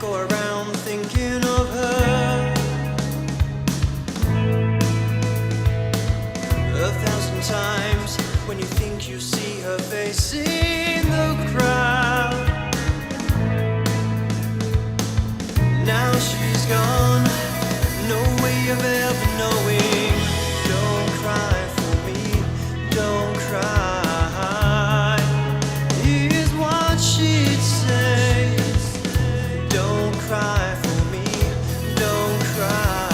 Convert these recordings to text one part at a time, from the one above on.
go around thinking of her 1,000 times when you think you see her face in the crowd. Now she's gone, no way of ever knowing. Don't cry for me, don't cry. Here's what she'd say. Don't cry for me, don't cry.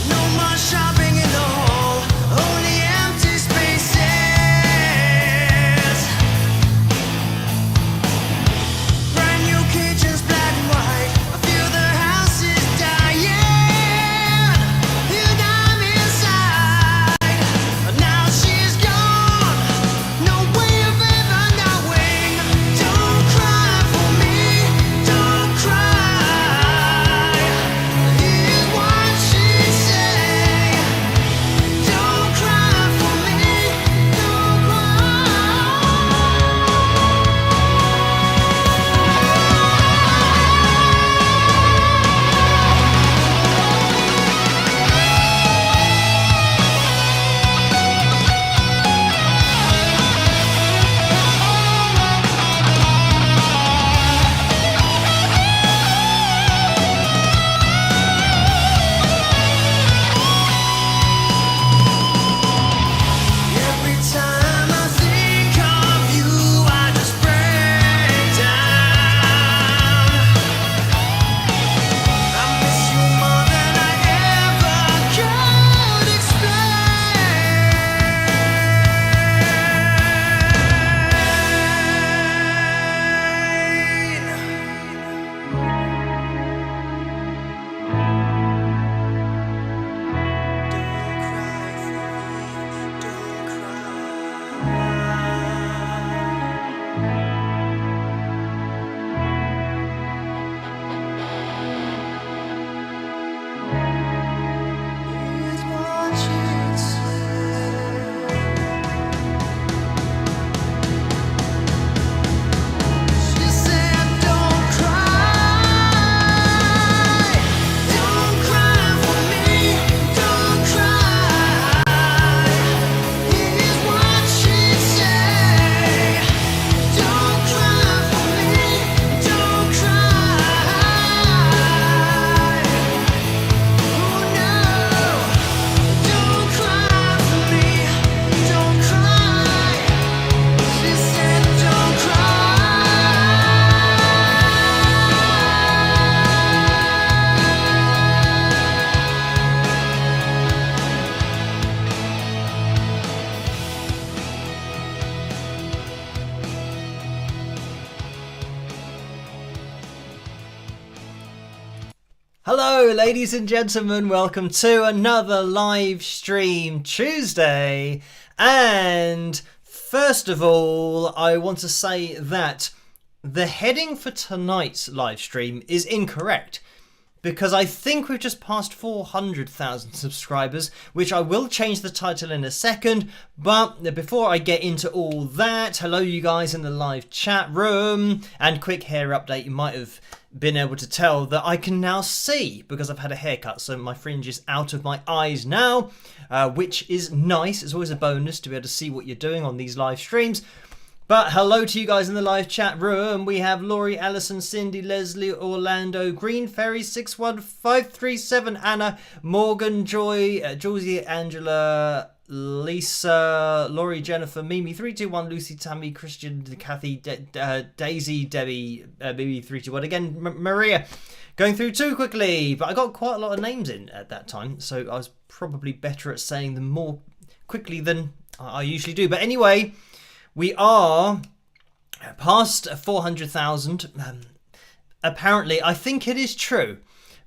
No more shopping in the hall, only empty spaces. Brand new kitchens, black and white. I feel the house is dying, and I'm inside. Now she's gone, no way of ever knowing. Don't cry for me, don't cry. Here's what she'd say. Don't cry for me, don't Every time I think of you, I just break down. I miss you more than I ever could Hello, ladies and gentlemen, welcome to another live stream Tuesday. And first of all, I want to say that the heading for tonight's live stream is incorrect, because I think we've just passed 400,000 subscribers, which I will change the title in a second. But before I get into all that, hello you guys in the live chat room, and quick hair update. You might have been able to tell that I can now see because I've had a haircut, so my fringe is out of my eyes now, which is nice. It's always a bonus to be able to see what you're doing on these live streams. But hello to you guys in the live chat room. We have Laurie, Allison, Cindy, Leslie, Orlando, Green Ferry, 61537, Anna, Morgan, Joy, Josie, Angela, Lisa, Laurie, Jennifer, Mimi, 321, Lucy, Tammy, Christian, Kathy, Daisy, Debbie, Mimi, 321. Again, Maria. Going through too quickly, but I got quite a lot of names in at that time, so I was probably better at saying them more quickly than I usually do. But anyway, we are past 400,000. Apparently, I think it is true,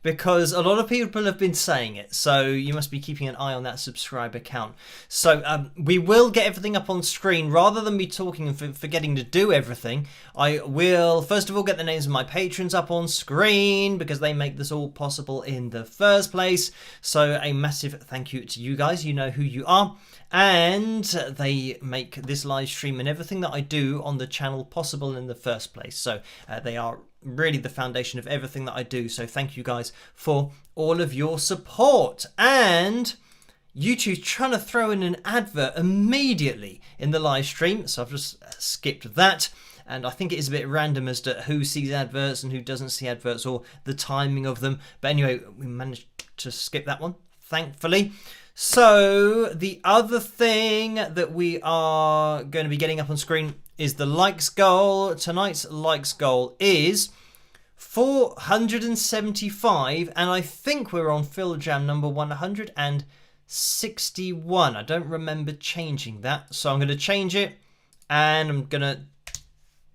because a lot of people have been saying it, so you must be keeping an eye on that subscriber count. So we will get everything up on screen. Rather than me talking and forgetting to do everything, I will first of all get the names of my patrons up on screen, because they make this all possible in the first place. So a massive thank you to you guys. You know who you are, and they make this live stream and everything that I do on the channel possible in the first place. So they are really the foundation of everything that I do. So thank you guys for all of your support. And YouTube's trying to throw in an advert immediately in the live stream, so I've just skipped that. And I think it is a bit random as to who sees adverts and who doesn't see adverts, or the timing of them. But anyway, we managed to skip that one, thankfully. So the other thing that we are going to be getting up on screen is the likes goal. Tonight's likes goal is 475, and I think we're on FilJam number 161. I don't remember changing that, so I'm going to change it, and I'm going to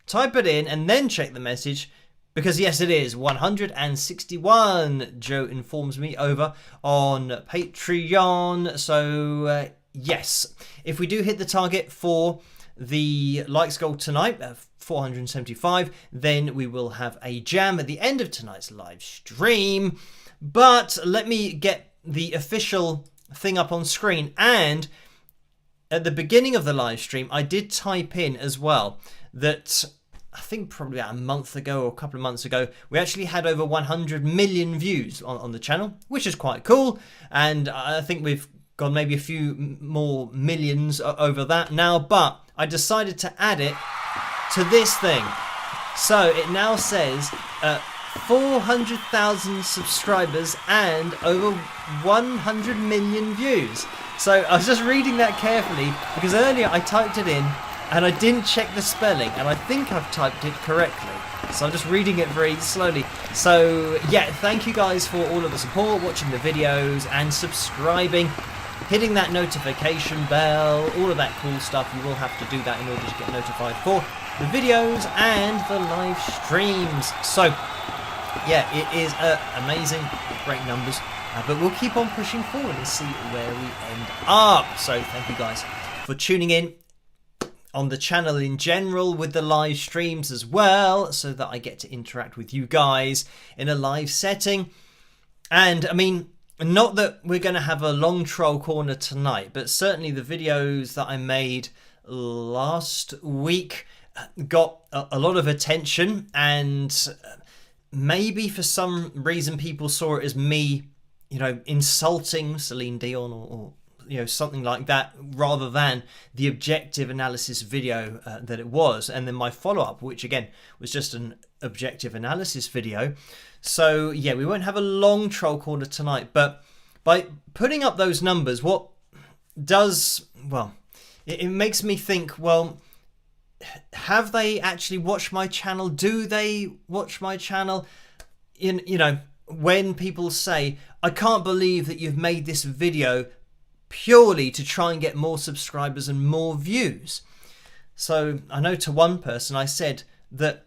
type it in and then check the message, because yes, it is 161. Joe informs me over on Patreon. So yes, if we do hit the target for the likes goal tonight, 475, then we will have a jam at the end of tonight's live stream. But let me get the official thing up on screen. And at the beginning of the live stream, I did type in as well that I think probably about a month ago or a couple of months ago, we actually had over 100 million views on the channel, which is quite cool. And I think we've got maybe a few more millions over that now, but I decided to add it to this thing. So it now says 400,000 subscribers and over 100 million views. So I was just reading that carefully, because earlier I typed it in and I didn't check the spelling, and I think I've typed it correctly. So I'm just reading it very slowly. So yeah, thank you guys for all of the support, watching the videos and subscribing, hitting that notification bell, all of that cool stuff. You will have to do that in order to get notified for the videos and the live streams. So yeah, it is amazing, great numbers, but we'll keep on pushing forward and see where we end up. So thank you guys for tuning in on the channel in general, with the live streams as well, so that I get to interact with you guys in a live setting. And I mean, not that we're going to have a long troll corner tonight, but certainly the videos that I made last week got a lot of attention, and maybe for some reason people saw it as me, you know, insulting Celine Dion or you know, something like that, rather than the objective analysis video that it was. And then my follow-up, which again was just an objective analysis video. So yeah, we won't have a long troll corner tonight, but by putting up those numbers, what does, well, it makes me think, well, have they actually watched my channel? Do they watch my channel? You know, when people say, I can't believe that you've made this video purely to try and get more subscribers and more views. So I know to one person I said that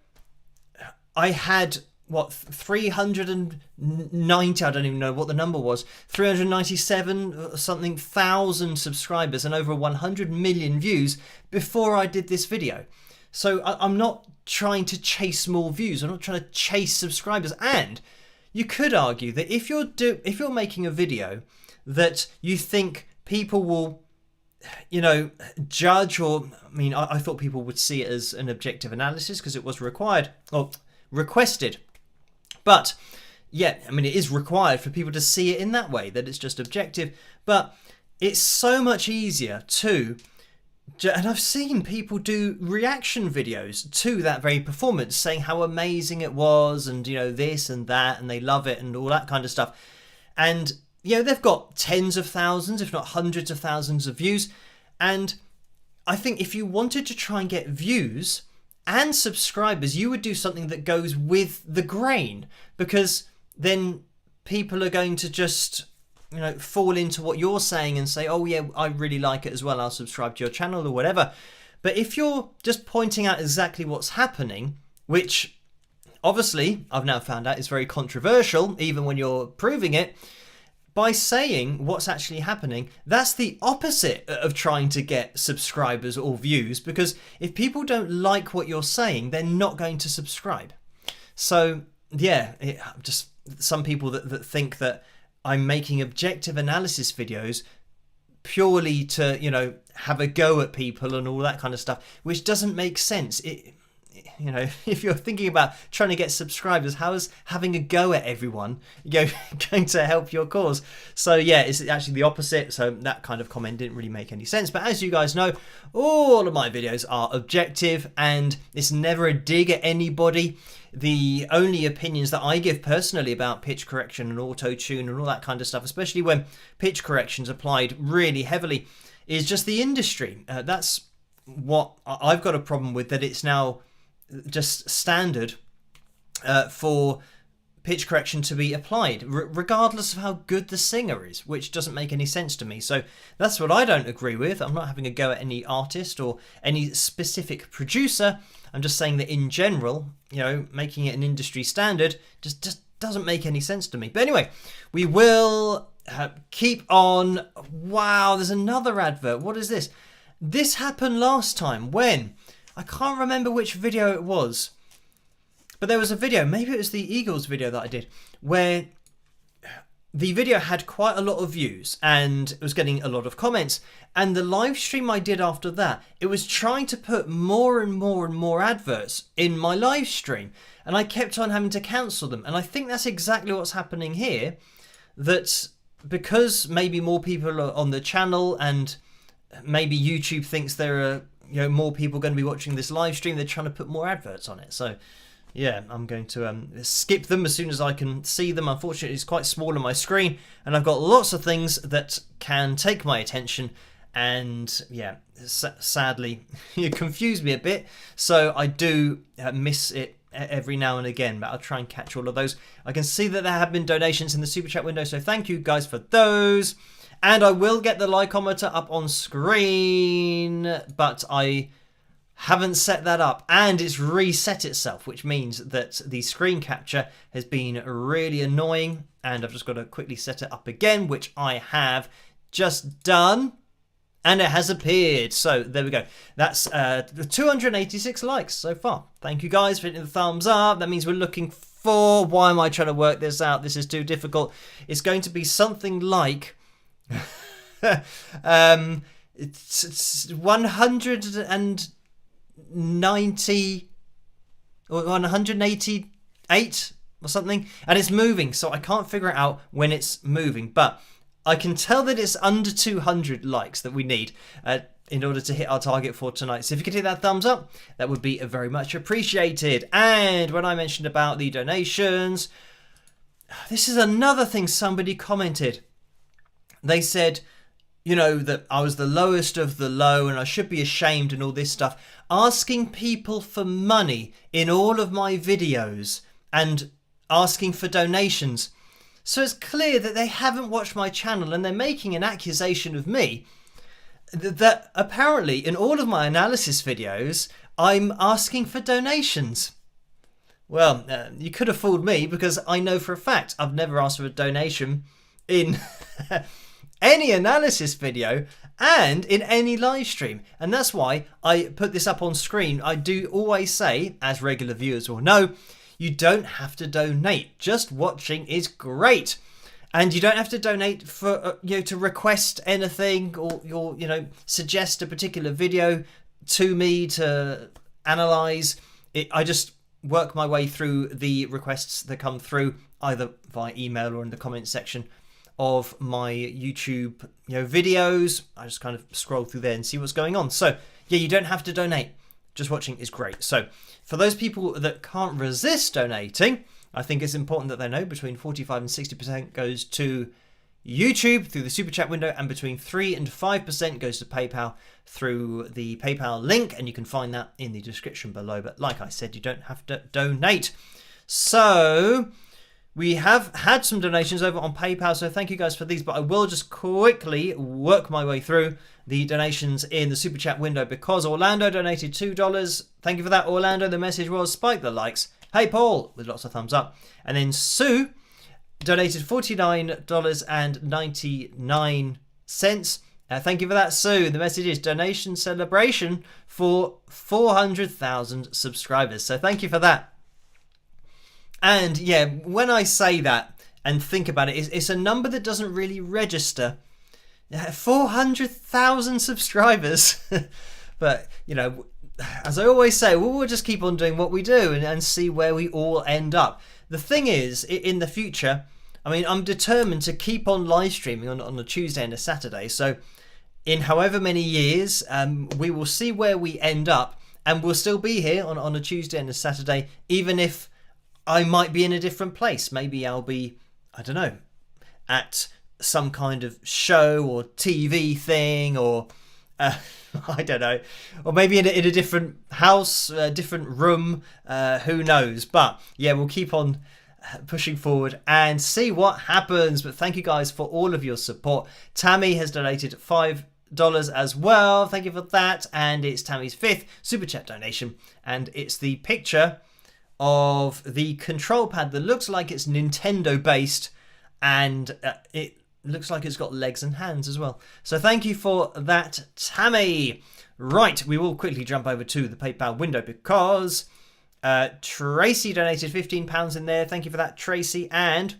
I had, what, 390, I don't even know what the number was, 397 something thousand subscribers and over 100 million views before I did this video. So I'm not trying to chase more views, I'm not trying to chase subscribers. And you could argue that if you're making a video that you think people will, you know, judge, or I mean, I thought people would see it as an objective analysis because it was required or requested. But yeah, I mean, it is required for people to see it in that way, that it's just objective. But it's so much easier to, and I've seen people do reaction videos to that very performance, saying how amazing it was, and you know, this and that, and they love it and all that kind of stuff. And you know, they've got tens of thousands, if not hundreds of thousands of views. And I think if you wanted to try and get views and subscribers, you would do something that goes with the grain, because then people are going to just, you know, fall into what you're saying and say, oh yeah, I really like it as well, I'll subscribe to your channel or whatever. But if you're just pointing out exactly what's happening, which obviously, I've now found out it's very controversial, even when you're proving it. By saying what's actually happening, that's the opposite of trying to get subscribers or views, because if people don't like what you're saying, they're not going to subscribe. So, yeah, just some people that think that I'm making objective analysis videos purely to, you know, have a go at people and all that kind of stuff, which doesn't make sense. You know, if you're thinking about trying to get subscribers, how is having a go at everyone, you know, going to help your cause? So yeah, it's actually the opposite. So that kind of comment didn't really make any sense. But as you guys know, all of my videos are objective and it's never a dig at anybody. The only opinions that I give personally about pitch correction and auto-tune and all that kind of stuff, especially when pitch correction's applied really heavily, is just the industry. That's what I've got a problem with, that it's now just standard for pitch correction to be applied, regardless of how good the singer is, which doesn't make any sense to me. So that's what I don't agree with. I'm not having a go at any artist or any specific producer. I'm just saying that in general, you know, making it an industry standard just doesn't make any sense to me. But anyway, we will keep on. Wow, there's another advert. What is this? This happened last time when, I can't remember which video it was, but there was a video, maybe it was the Eagles video that I did, where the video had quite a lot of views and it was getting a lot of comments. And the live stream I did after that, it was trying to put more and more and more adverts in my live stream. And I kept on having to cancel them. And I think that's exactly what's happening here. That because maybe more people are on the channel and maybe YouTube thinks there are, you know, more people going to be watching this live stream, they're trying to put more adverts on it. So yeah, I'm going to skip them as soon as I can see them. Unfortunately, it's quite small on my screen and I've got lots of things that can take my attention, and yeah, sadly it confused me a bit, so I do miss it every now and again, but I'll try and catch all of those. I can see that there have been donations in the super chat window, so thank you guys for those. And I will get the likeometer up on screen, but I haven't set that up and it's reset itself, which means that the screen capture has been really annoying, and I've just got to quickly set it up again, which I have just done, and it has appeared. So there we go. That's 286 likes so far. Thank you guys for hitting the thumbs up. That means we're looking for, why am I trying to work this out? This is too difficult. It's going to be something like it's 190 or 188 or something, and it's moving, so I can't figure it out when it's moving, but I can tell that it's under 200 likes that we need in order to hit our target for tonight. So if you could hit that thumbs up, that would be very much appreciated. And when I mentioned about the donations, this is another thing somebody commented. They said, you know, that I was the lowest of the low and I should be ashamed and all this stuff. Asking people for money in all of my videos and asking for donations. So it's clear that they haven't watched my channel and they're making an accusation of me that apparently in all of my analysis videos, I'm asking for donations. Well, you could have fooled me, because I know for a fact I've never asked for a donation in any analysis video and in any live stream, and that's why I put this up on screen. I do always say, as regular viewers will know, you don't have to donate. Just watching is great, and you don't have to donate for you know, to request anything or you know, suggest a particular video to me to analyze it. I just work my way through the requests that come through either via email or in the comment section of my YouTube, you know, videos. I just kind of scroll through there and see what's going on. So yeah, you don't have to donate. Just watching is great. So for those people that can't resist donating, I think it's important that they know between 45 and 60% goes to YouTube through the super chat window, and between 3 and 5% goes to PayPal through the PayPal link, and you can find that in the description below. But like I said, you don't have to donate. So we have had some donations over on PayPal, so thank you guys for these, but I will just quickly work my way through the donations in the super chat window, because Orlando donated $2. Thank you for that, Orlando. The message was spike the likes Hey Paul, with lots of thumbs up. And then Sue donated $49.99. Thank you for that, Sue. The message is donation celebration for 400,000 subscribers. So thank you for that. And yeah, when I say that and think about it, it's a number that doesn't really register. 400,000 subscribers. But, you know, as I always say, we'll just keep on doing what we do and see where we all end up. The thing is, in the future, I mean, I'm determined to keep on live streaming on a Tuesday and a Saturday. So in however many years, we will see where we end up, and we'll still be here on a Tuesday and a Saturday, even if I might be in a different place. Maybe I'll be, I don't know, at some kind of show or TV thing, or I don't know, or maybe in a different house, a different room, who knows. But yeah, we'll keep on pushing forward and see what happens. But thank you guys for all of your support. Tammy has donated $5 as well. Thank you for that. And it's Tammy's 5th super chat donation, and it's the picture of the control pad that looks like it's Nintendo based, and it looks like it's got legs and hands as well. So thank you for that, Tammy. Right, we will quickly jump over to the PayPal window because Tracy donated £15 in there. Thank you for that, Tracy. And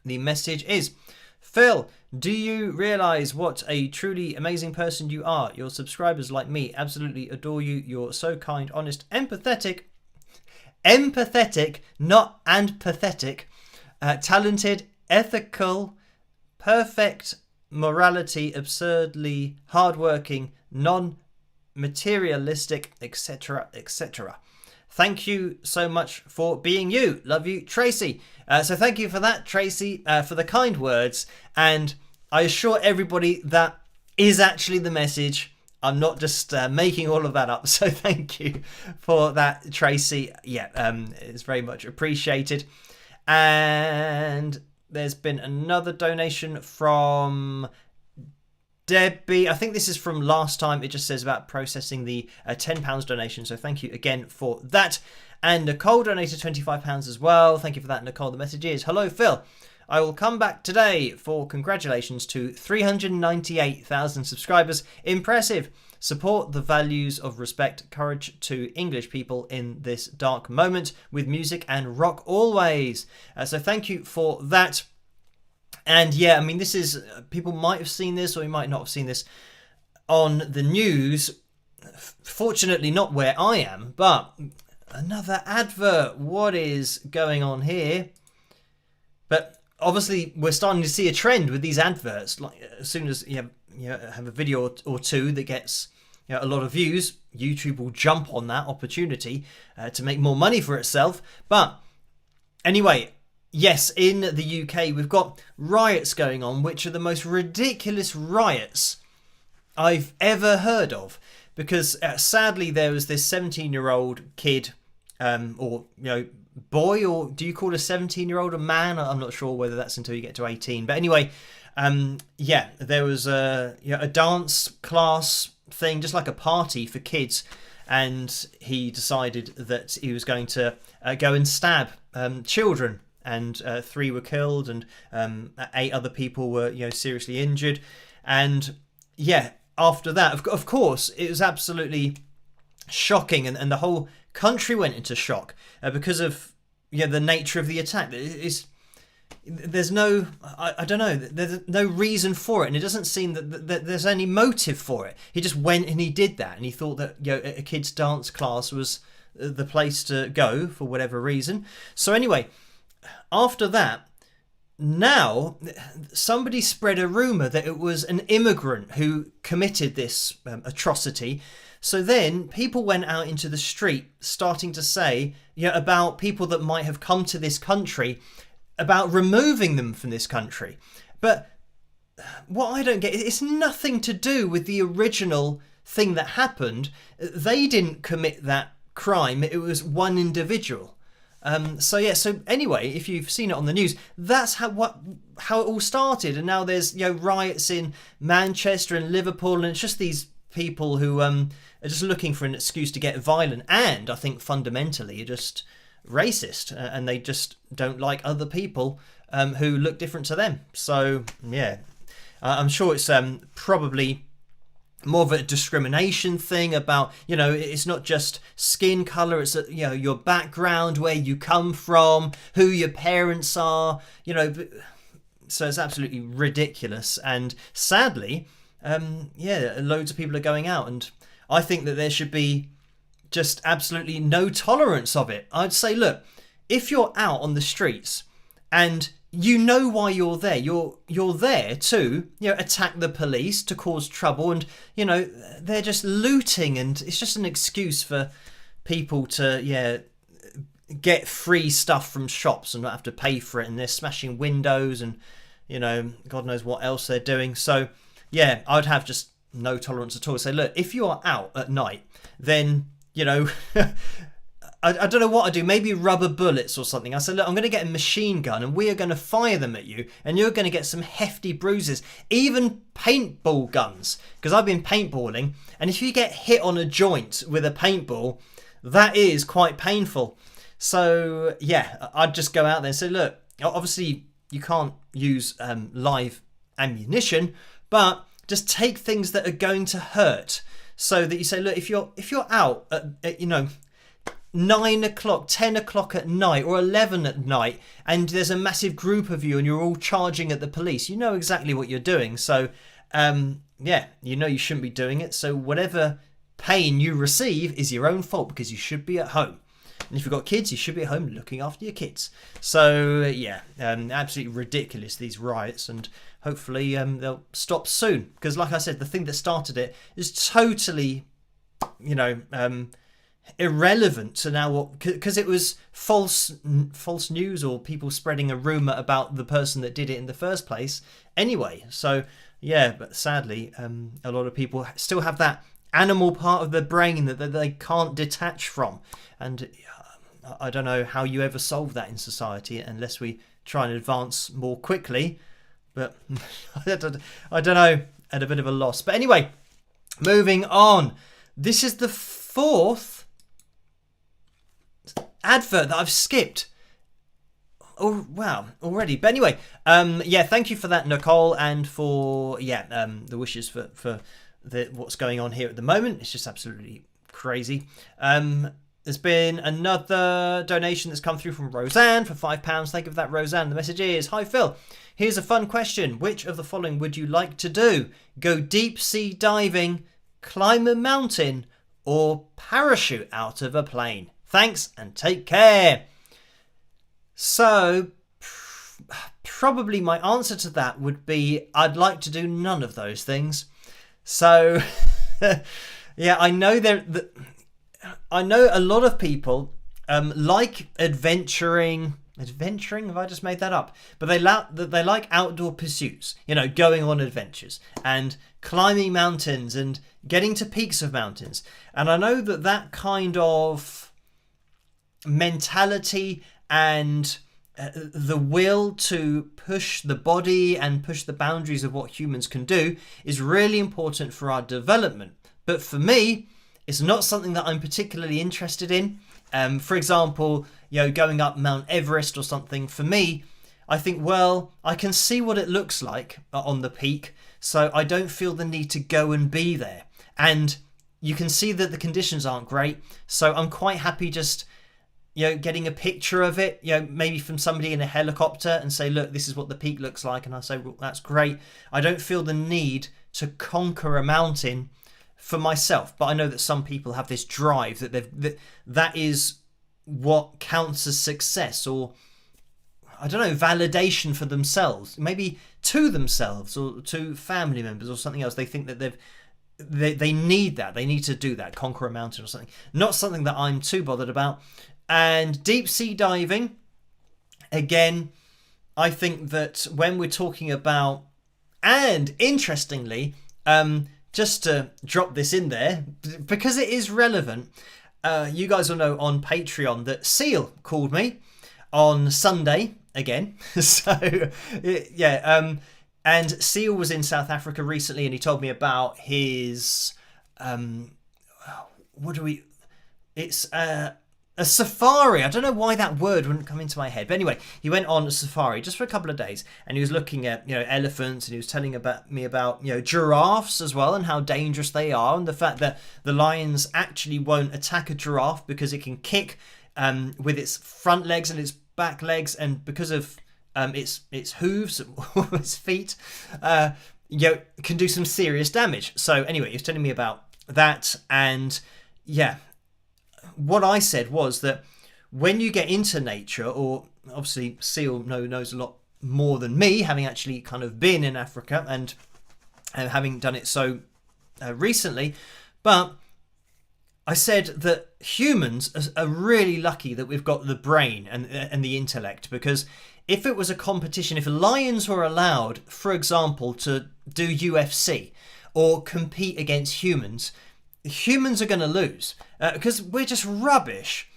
the message is, Phil, do you realise what a truly amazing person you are? Your subscribers like me absolutely adore you. You're so kind, honest, empathetic, not and pathetic, talented, ethical, perfect morality, absurdly hardworking, non-materialistic, etc., etc. Thank you so much for being you. Love you, Tracy. So thank you for that, Tracy, for the kind words. And I assure everybody that is actually the message. I'm not just making all of that up. So thank you for that, Tracy. Yeah, it's very much appreciated. And there's been another donation from Debbie. I think this is from last time. It just says about processing the £10 donation. So thank you again for that. And Nicole donated £25 as well. Thank you for that, Nicole. The message is, hello, Phil. I will come back today for congratulations to 398,000 subscribers. Impressive. Support the values of respect, courage to English people in this dark moment with music and rock always. So thank you for that. And yeah, I mean, this is, people might have seen this or you might not have seen this on the news. Fortunately, not where I am, but another advert. What is going on here? But obviously, we're starting to see a trend with these adverts. Like as soon as you have a video or two that gets a lot of views, YouTube will jump on that opportunity to make more money for itself. But anyway, yes, in the UK, we've got riots going on, which are the most ridiculous riots I've ever heard of. Because sadly, there was this 17-year-old kid, or boy, or do you call a 17-year-old a man? I'm not sure whether that's until you get to 18. But anyway, there was a dance class thing, just like a party for kids, and he decided that he was going to go and stab children. And 3 were killed, and 8 other people were, seriously injured. And yeah, after that, of course, it was absolutely shocking, and the whole country went into shock because of the nature of the attack. There's no, I don't know, there's no reason for it, and it doesn't seem that there's any motive for it. He just went and he did that, and he thought that a kid's dance class was the place to go for whatever reason. So anyway, after that, now somebody spread a rumour that it was an immigrant who committed this atrocity. So then people went out into the street starting to say about people that might have come to this country, about removing them from this country. But what I don't get, it's nothing to do with the original thing that happened. They didn't commit that crime. It was one individual. So anyway, if you've seen it on the news, that's how it all started. And now there's riots in Manchester and Liverpool, and it's just these people who are just looking for an excuse to get violent, and I think fundamentally are just racist, and they just don't like other people who look different to them. So yeah, I'm sure it's probably more of a discrimination thing about, it's not just skin color, it's your background, where you come from, who your parents are, so it's absolutely ridiculous. And sadly, loads of people are going out, and I think that there should be just absolutely no tolerance of it. I'd say, look, if you're out on the streets and you know why you're there, you're there to attack the police, to cause trouble, and they're just looting, and it's just an excuse for people to get free stuff from shops and not have to pay for it, and they're smashing windows and God knows what else they're doing. So yeah, I'd have just no tolerance at all. Say, look, if you are out at night, then I don't know what I do, maybe rubber bullets or something. I said, look, I'm going to get a machine gun and we are going to fire them at you, and you're going to get some hefty bruises, even paintball guns, because I've been paintballing, and if you get hit on a joint with a paintball, that is quite painful. So yeah, I'd just go out there and say, look, obviously you can't use live ammunition, but just take things that are going to hurt, so that you say, look, if you're out at 9 o'clock, 10 o'clock at night, or 11 at night, and there's a massive group of you and you're all charging at the police, you know exactly what you're doing. So you shouldn't be doing it. So whatever pain you receive is your own fault, because you should be at home. And if you've got kids, you should be at home looking after your kids. So absolutely ridiculous, these riots, and hopefully they'll stop soon, because like I said, the thing that started it is totally irrelevant to now, what, because it was false news, or people spreading a rumor about the person that did it in the first place anyway. So yeah, but sadly a lot of people still have that animal part of their brain that they can't detach from, and I don't know how you ever solve that in society unless we try and advance more quickly, but I don't know, at a bit of a loss. But anyway, moving on, this is the fourth advert that I've skipped. Oh wow, already. But anyway, thank you for that, Nicole, and for the wishes for what's going on here at the moment. It's just absolutely crazy. There's been another donation that's come through from Roseanne for £5. Thank you for that, Roseanne. The message is, hi Phil, here's a fun question. Which of the following would you like to do? Go deep sea diving, climb a mountain, or parachute out of a plane? Thanks and take care. So probably my answer to that would be, I'd like to do none of those things. So I know I know a lot of people like adventuring. Have I just made that up? But they like outdoor pursuits, going on adventures and climbing mountains and getting to peaks of mountains. And I know that kind of mentality and the will to push the body and push the boundaries of what humans can do is really important for our development. But for me, it's not something that I'm particularly interested in. For example, going up Mount Everest or something. For me, I think, well, I can see what it looks like on the peak, so I don't feel the need to go and be there. And you can see that the conditions aren't great, so I'm quite happy just getting a picture of it, maybe from somebody in a helicopter, and say, look, this is what the peak looks like, and I say, well, that's great. I don't feel the need to conquer a mountain for myself, but I know that some people have this drive that is what counts as success, or I don't know, validation for themselves, maybe to themselves or to family members or something else. They think that they need that, they need to do that, conquer a mountain or something. Not something that I'm too bothered about. And deep sea diving, again, I think that when we're talking about, and interestingly, just to drop this in there, because it is relevant, you guys will know on Patreon that Seal called me on Sunday again. So, and Seal was in South Africa recently, and he told me about his, a safari. I don't know why that word wouldn't come into my head. But anyway, he went on a safari just for a couple of days, and he was looking at, elephants, and he was telling me about, giraffes as well, and how dangerous they are, and the fact that the lions actually won't attack a giraffe because it can kick with its front legs and its back legs, and because of its hooves or its feet, can do some serious damage. So anyway, he was telling me about that, and yeah. What I said was that when you get into nature, or obviously Seal knows a lot more than me, having actually kind of been in Africa and having done it so recently, but I said that humans are really lucky that we've got the brain and the intellect, because if it was a competition, if lions were allowed, for example, to do UFC or compete against humans are going to lose because we're just rubbish.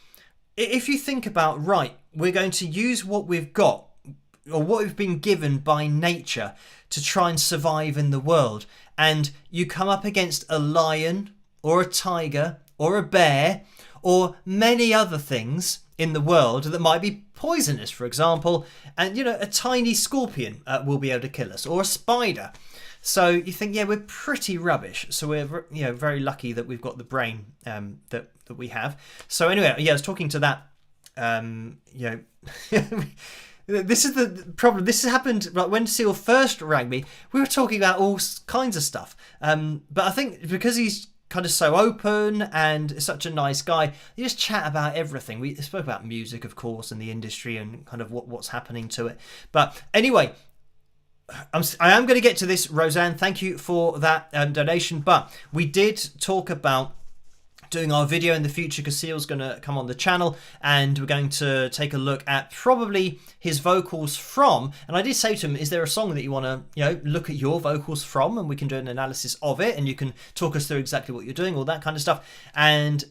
If you think about, right, we're going to use what we've got or what we've been given by nature to try and survive in the world, and you come up against a lion or a tiger or a bear or many other things in the world that might be poisonous, for example, and a tiny scorpion will be able to kill us, or a spider. So you think, we're pretty rubbish. So we're very lucky that we've got the brain that we have. So anyway, I was talking to that. This is the problem. This has happened when Seal first rang me. We were talking about all kinds of stuff. But I think because he's kind of so open and such a nice guy, you just chat about everything. We spoke about music, of course, and the industry and kind of what's happening to it. But anyway, I am going to get to this, Roseanne. Thank you for that donation. But we did talk about doing our video in the future because Seal's going to come on the channel, and we're going to take a look at probably his vocals from. And I did say to him, is there a song that you want to look at your vocals from, and we can do an analysis of it, and you can talk us through exactly what you're doing, all that kind of stuff. And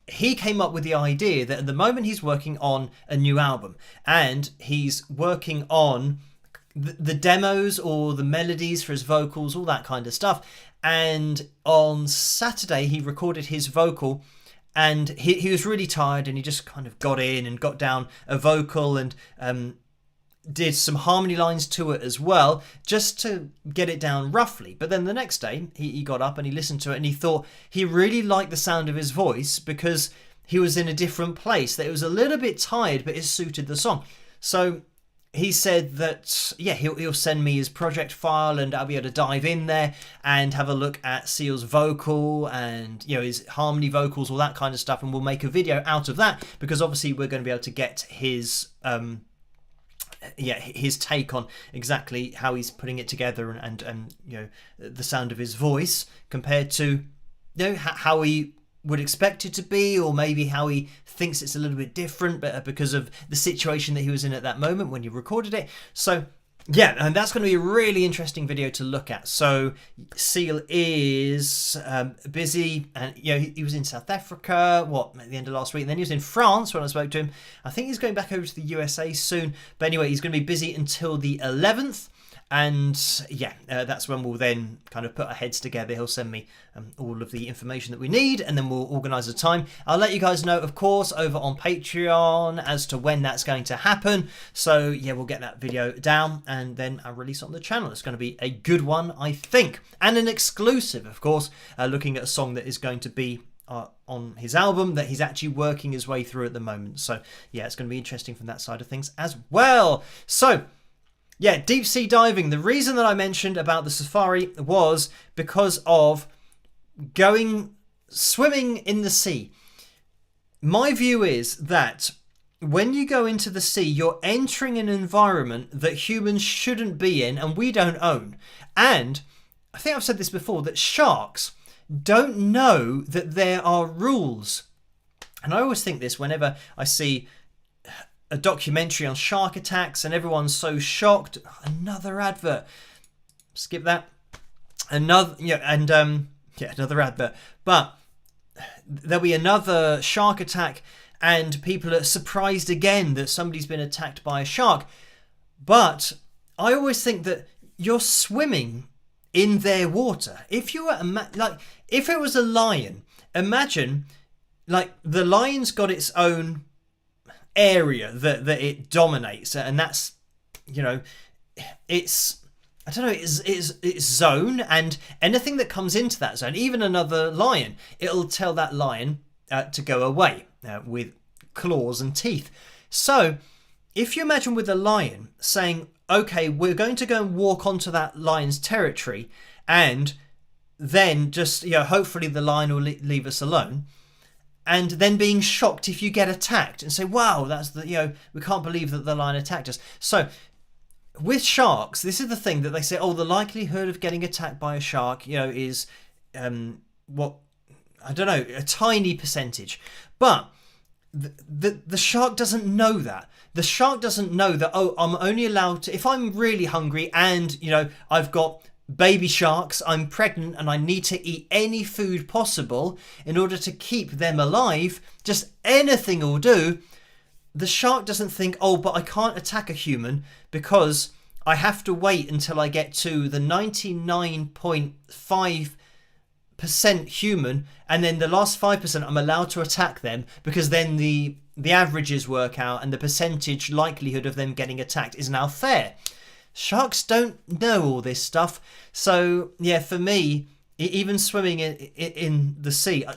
he came up with the idea that at the moment he's working on a new album, and he's working on the demos or the melodies for his vocals, all that kind of stuff. And on Saturday he recorded his vocal, and he was really tired, and he just kind of got in and got down a vocal and did some harmony lines to it as well, just to get it down roughly. But then the next day he got up and he listened to it, and he thought he really liked the sound of his voice because he was in a different place, that it was a little bit tired but it suited the song. So he said that, he'll send me his project file, and I'll be able to dive in there and have a look at Seal's vocal and, his harmony vocals, all that kind of stuff. And we'll make a video out of that, because obviously we're going to be able to get his take on exactly how he's putting it together, and the sound of his voice compared to, how he would expect it to be, or maybe how he thinks it's a little bit different, but because of the situation that he was in at that moment when he recorded it. So and that's going to be a really interesting video to look at. So Seal is busy, and he was in South Africa at the end of last week, and then he was in France when I spoke to him. I think he's going back over to the USA soon, but anyway, he's going to be busy until the 11th. And that's when we'll then kind of put our heads together. He'll send me all of the information that we need, and then we'll organise a time. I'll let you guys know, of course, over on Patreon as to when that's going to happen. So we'll get that video down, and then I'll release it on the channel. It's going to be a good one, I think, and an exclusive, of course, looking at a song that is going to be on his album that he's actually working his way through at the moment. So it's going to be interesting from that side of things as well. So deep sea diving. The reason that I mentioned about the safari was because of going swimming in the sea. My view is that when you go into the sea, you're entering an environment that humans shouldn't be in and we don't own. And I think I've said this before, that sharks don't know that there are rules. And I always think this whenever I see a documentary on shark attacks and everyone's so shocked. Another advert. Skip that. Another another advert. But there'll be another shark attack, and people are surprised again that somebody's been attacked by a shark. But I always think that you're swimming in their water. If you were if it was a lion, imagine like the lion's got its own area that it dominates, and that's, you know, it's, I don't know, it's zone, and anything that comes into that zone, even another lion, it'll tell that lion to go away with claws and teeth. So if you imagine with a lion saying, okay, we're going to go and walk onto that lion's territory, and then just, you know, hopefully the lion will leave us alone, and then being shocked if you get attacked and say, wow, that's the, you know, we can't believe that the lion attacked us. So with sharks, this is the thing that they say, oh, the likelihood of getting attacked by a shark, you know, is what, I don't know, a tiny percentage. But the shark doesn't know that. The shark doesn't know that, oh, I'm only allowed to, if I'm really hungry and, you know, I've got baby sharks, I'm pregnant, and I need to eat any food possible in order to keep them alive, just anything will do. The shark doesn't think, oh, but I can't attack a human because I have to wait until I get to the 99.5% human, and then the last 5% I'm allowed to attack them, because then the averages work out and the percentage likelihood of them getting attacked is now fair. Sharks don't know all this stuff. So yeah, for me, even swimming in the sea, I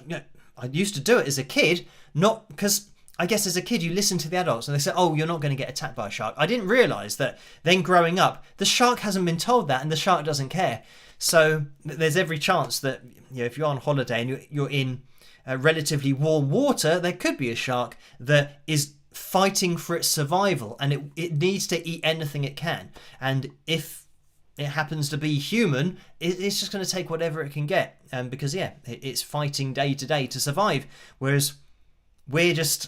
used to do it as a kid, not because, I guess as a kid you listen to the adults and they say, oh, you're not going to get attacked by a shark. I didn't realise that then growing up, the shark hasn't been told that, and the shark doesn't care. So there's every chance that, you know, if you're on holiday and you're in relatively warm water, there could be a shark that is fighting for its survival, and it needs to eat anything it can. And if it happens to be human, it's just going to take whatever it can get, because yeah, it's fighting day to day to survive, whereas we're just,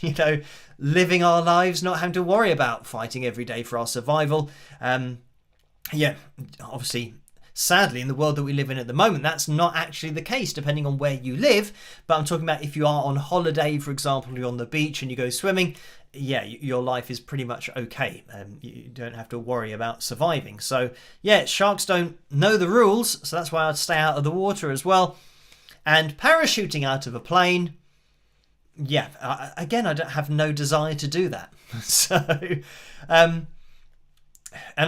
you know, living our lives not having to worry about fighting every day for our survival. Yeah, obviously, sadly, in the world that we live in at the moment, that's not actually the case, depending on where you live. But I'm talking about if you are on holiday, for example, you're on the beach and you go swimming, yeah, your life is pretty much okay. You don't have to worry about surviving. So yeah, sharks don't know the rules, so that's why I'd stay out of the water as well. And parachuting out of a plane, yeah, again, I don't have no desire to do that. So, and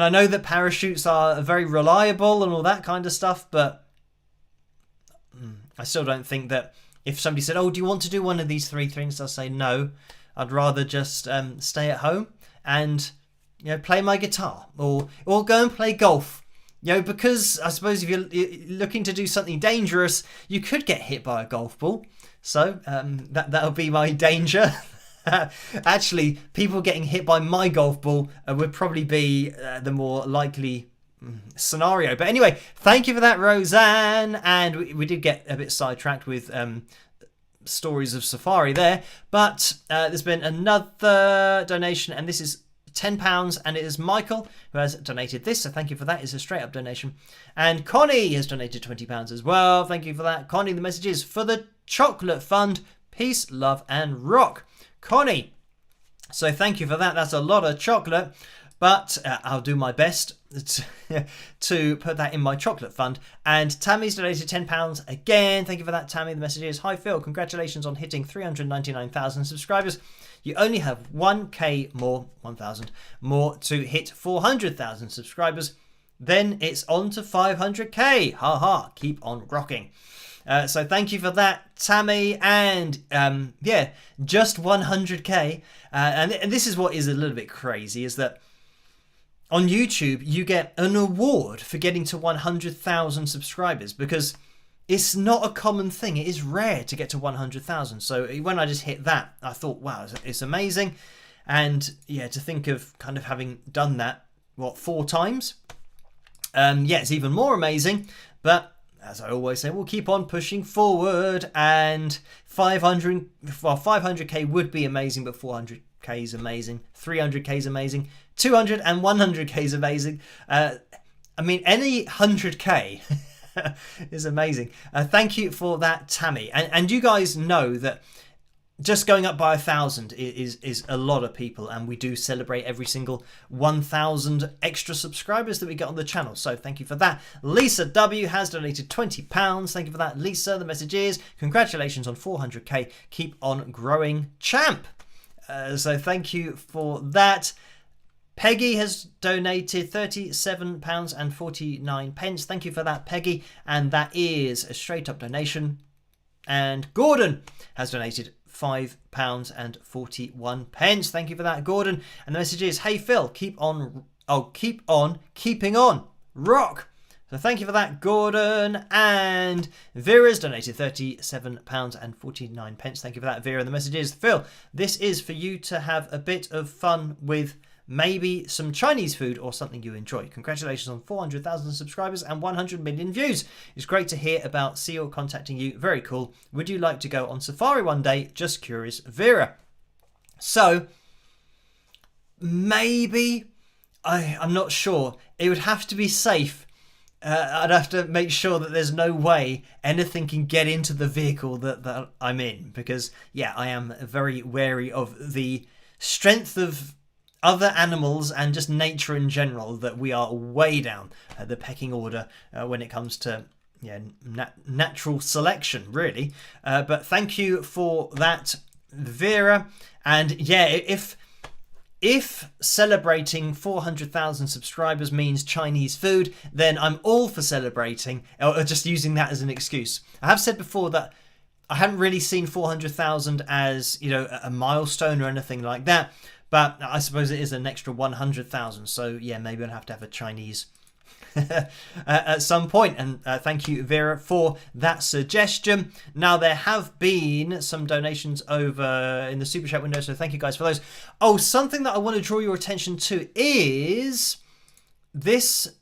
I know that parachutes are very reliable and all that kind of stuff, but I still don't think that if somebody said, oh, do you want to do one of these 3 things? I'll say no. I'd rather just stay at home and, you know, play my guitar or go and play golf. You know, because I suppose if you're looking to do something dangerous, you could get hit by a golf ball. So that'll be my danger. Actually, people getting hit by my golf ball would probably be the more likely scenario. But anyway, thank you for that, Roseanne. And we did get a bit sidetracked with stories of safari there. But there's been another donation, and this is £10, and it is Michael who has donated this, so thank you for that. It's a straight up donation. And Connie has donated £20 as well. Thank you for that, Connie. The message is for the Chocolate Fund. Peace, love, and rock. Connie, so thank you for that. That's a lot of chocolate, but I'll do my best to put that in my chocolate fund. And Tammy's donated £10 again. Thank you for that, Tammy. The message is, hi Phil, congratulations on hitting 399,000 subscribers. You only have 1,000 more to hit 400,000 subscribers. Then it's on to 500k. Ha ha, keep on rocking. So thank you for that, Tammy. And yeah, just 100k. And this is what is a little bit crazy, is that on YouTube, you get an award for getting to 100,000 subscribers, because it's not a common thing. It is rare to get to 100,000. So when I just hit that, I thought, wow, it's amazing. And yeah, to think of kind of having done that, 4 times? Yeah, it's even more amazing. But as I always say, we'll keep on pushing forward, and 500k would be amazing, but 400k is amazing, 300k is amazing, 200 and 100k is amazing. I mean, any 100k is amazing. Thank you for that, Tammy. And you guys know that just going up by 1,000 is a lot of people, and we do celebrate every single 1,000 extra subscribers that we get on the channel. So thank you for that. Lisa W has donated £20. Thank you for that, Lisa. The message is, congratulations on 400k. Keep on growing, champ. So thank you for that. Peggy has donated £37.49. Thank you for that, Peggy. And that is a straight up donation. And Gordon has donated £5.41. Thank you for that, Gordon. And the message is, hey Phil, keep on keeping on. Rock. So thank you for that, Gordon. And Vera's donated £37.49. Thank you for that, Vera. And the message is, Phil, this is for you to have a bit of fun with maybe some Chinese food or something you enjoy. Congratulations on 400,000 subscribers and 100 million views. It's great to hear about Seal contacting you. Very cool. Would you like to go on safari one day? Just curious, Vera. So maybe, I'm not sure. It would have to be safe. I'd have to make sure that there's no way anything can get into the vehicle that I'm in, because yeah, I am very wary of the strength of other animals and just nature in general, that we are way down the pecking order when it comes to natural selection, really. But thank you for that, Vera. And yeah, if celebrating 400,000 subscribers means Chinese food, then I'm all for celebrating, or just using that as an excuse. I have said before that I hadn't really seen 400,000 as, a milestone or anything like that. But I suppose it is an extra 100,000. So yeah, maybe I'll have to have a Chinese at some point. And thank you, Vera, for that suggestion. Now, there have been some donations over in the Super Chat window, so thank you guys for those. Oh, something that I want to draw your attention to is this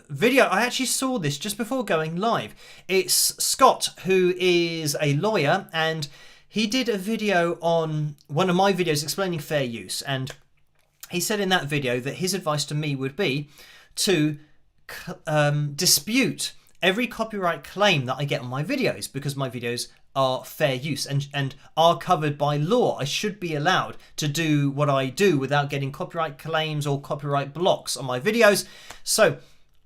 video. I actually saw this just before going live. It's Scott, who is a lawyer, and he did a video on one of my videos explaining fair use, and he said in that video that his advice to me would be to dispute every copyright claim that I get on my videos, because my videos are fair use and are covered by law. I should be allowed to do what I do without getting copyright claims or copyright blocks on my videos. So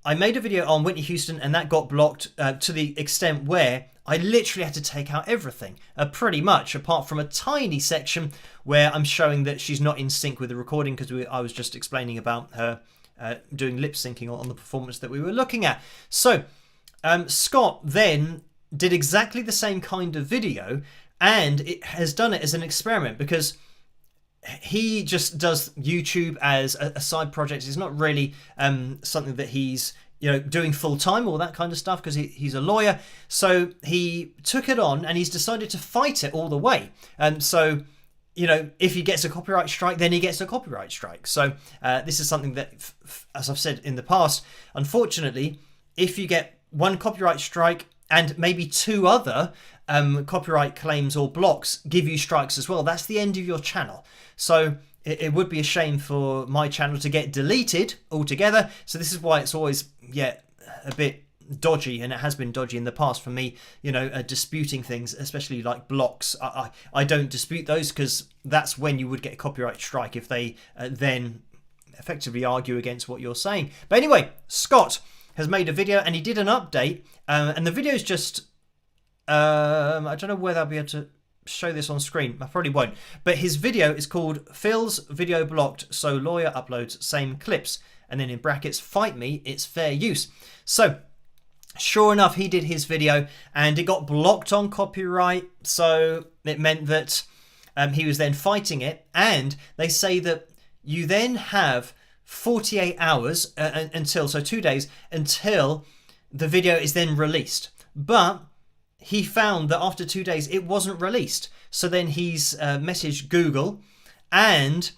I made a video on Whitney Houston, and that got blocked to the extent where I literally had to take out everything, pretty much, apart from a tiny section where I'm showing that she's not in sync with the recording, because I was just explaining about her doing lip syncing on the performance that we were looking at. So Scott then did exactly the same kind of video, and it has done it as an experiment, because he just does YouTube as a side project. It's not really something that he's doing full time, all that kind of stuff, because he's a lawyer. So he took it on, and he's decided to fight it all the way. So if he gets a copyright strike, then he gets a copyright strike. So this is something that, as I've said in the past, unfortunately, if you get one copyright strike and maybe two other copyright claims or blocks give you strikes as well, that's the end of your channel. So it would be a shame for my channel to get deleted altogether. So this is why it's always a bit dodgy, and it has been dodgy in the past for me, disputing things, especially like blocks. I don't dispute those, because that's when you would get a copyright strike, if they then effectively argue against what you're saying. But anyway, Scott has made a video, and he did an update, and the video is just I don't know whether I'll be able to show this on screen. I probably won't, but his video is called Phil's Video Blocked, so lawyer uploads same clips, and then in brackets, fight me, it's fair use. So sure enough, he did his video, and it got blocked on copyright, so it meant that he was then fighting it. And they say that you then have 48 hours until, so 2 days, until the video is then released. But he found that after 2 days it wasn't released. So then he's messaged Google, and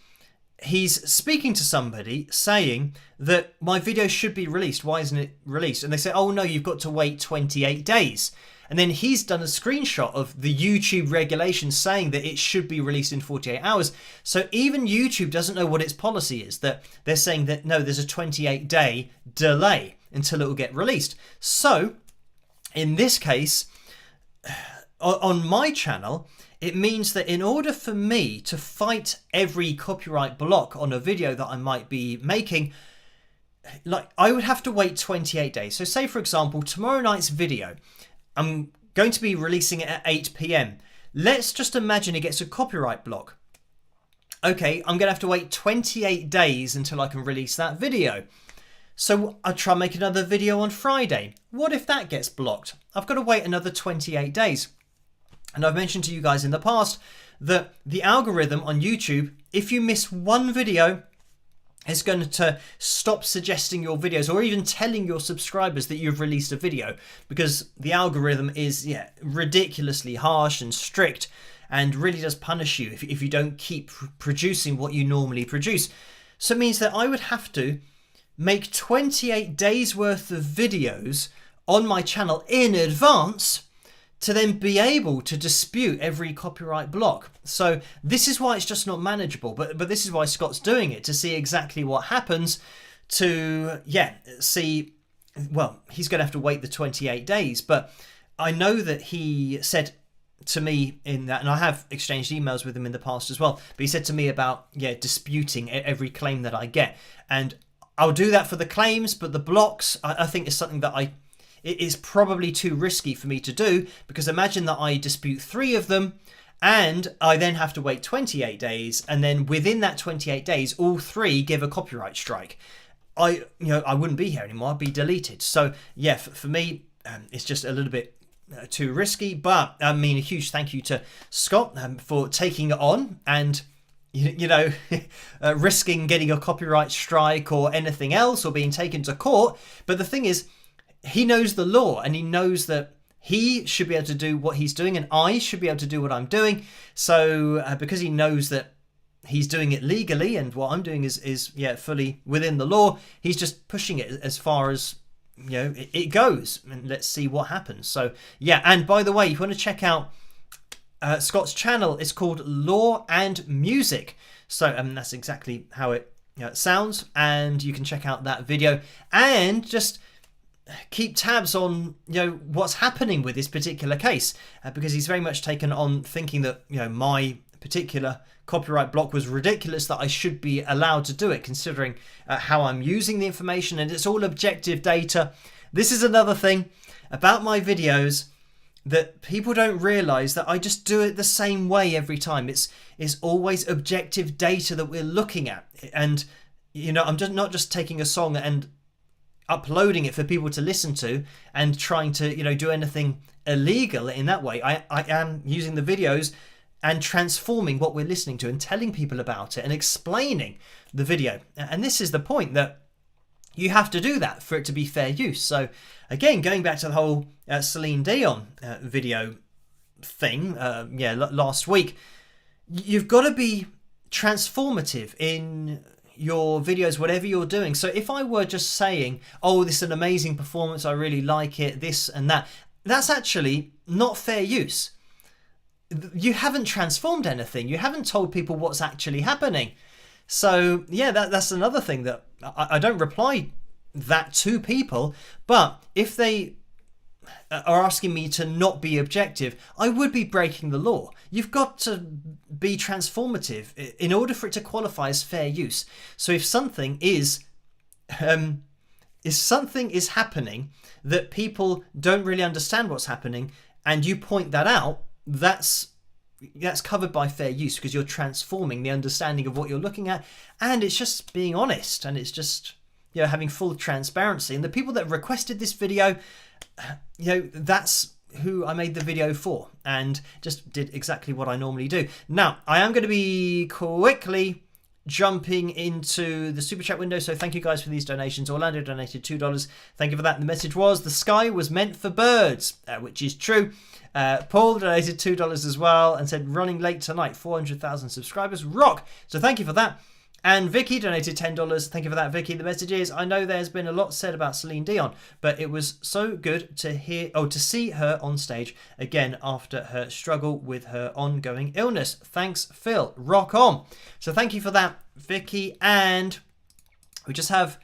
he's speaking to somebody saying that my video should be released. Why isn't it released? And they say, oh no, you've got to wait 28 days. And then he's done a screenshot of the YouTube regulations saying that it should be released in 48 hours. So even YouTube doesn't know what its policy is, that they're saying that no, there's a 28-day delay until it will get released. So in this case, on my channel, it means that in order for me to fight every copyright block on a video that I might be making, like, I would have to wait 28 days. So say, for example, tomorrow night's video, I'm going to be releasing it at 8 p.m. Let's just imagine it gets a copyright block. Okay, I'm going to have to wait 28 days until I can release that video. So I'll try and make another video on Friday. What if that gets blocked? I've got to wait another 28 days. And I've mentioned to you guys in the past that the algorithm on YouTube, if you miss one video, is going to stop suggesting your videos or even telling your subscribers that you've released a video, because the algorithm is ridiculously harsh and strict and really does punish you if you don't keep producing what you normally produce. So it means that I would have to make 28 days worth of videos on my channel in advance to then be able to dispute every copyright block. So this is why it's just not manageable, but this is why Scott's doing it, to see exactly what happens, to see, well, he's going to have to wait the 28 days, but I know that he said to me in that, and I have exchanged emails with him in the past as well, but he said to me about disputing every claim that I get, and I'll do that for the claims, but the blocks I think is something that it is probably too risky for me to do, because imagine that I dispute 3 of them and I then have to wait 28 days, and then within that 28 days all 3 give a copyright strike. I wouldn't be here anymore. I'd be deleted. So yeah, for me it's just a little bit too risky. But I mean, a huge thank you to Scott for taking it on and risking getting a copyright strike or anything else or being taken to court. But the thing is, he knows the law, and he knows that he should be able to do what he's doing and I should be able to do what I'm doing. So because he knows that he's doing it legally and what I'm doing is fully within the law, he's just pushing it as far as it goes, and let's see what happens. So yeah, and by the way, if you want to check out Scott's channel, it's called Law and Music. So that's exactly how it sounds, and you can check out that video and just keep tabs on what's happening with this particular case, because he's very much taken on thinking that my particular copyright block was ridiculous, that I should be allowed to do it considering how I'm using the information, and it's all objective data. This is another thing about my videos that people don't realize, that I just do it the same way every time. It's always objective data that we're looking at, and I'm just not just taking a song and uploading it for people to listen to and trying to do anything illegal in that way. I am using the videos and transforming what we're listening to and telling people about it and explaining the video. And this is the point, that you have to do that for it to be fair use. So again, going back to the whole Celine Dion video thing last week, you've got to be transformative in your videos, whatever you're doing. So if I were just saying, oh, this is an amazing performance, I really like it, this and that, that's actually not fair use. You haven't transformed anything. You haven't told people what's actually happening. So yeah, that's another thing, that I don't reply that to people, but if they are asking me to not be objective, I would be breaking the law. You've got to be transformative in order for it to qualify as fair use. So if something is happening that people don't really understand what's happening, and you point that out, that's covered by fair use, because you're transforming the understanding of what you're looking at, and it's just being honest, and it's just having full transparency. And the people that requested this video, that's who I made the video for, and just did exactly what I normally do. Now, I am going to be quickly jumping into the super chat window, so thank you guys for these donations. Orlando donated $2. Thank you for that. And the message was, the sky was meant for birds, which is true. Paul donated $2 as well and said, running late tonight, 400,000 subscribers, rock. So thank you for that. And Vicky donated $10. Thank you for that, Vicky. The message is, I know there's been a lot said about Celine Dion, but it was so good to see her on stage again after her struggle with her ongoing illness. Thanks, Phil. Rock on. So thank you for that, Vicky. And we just have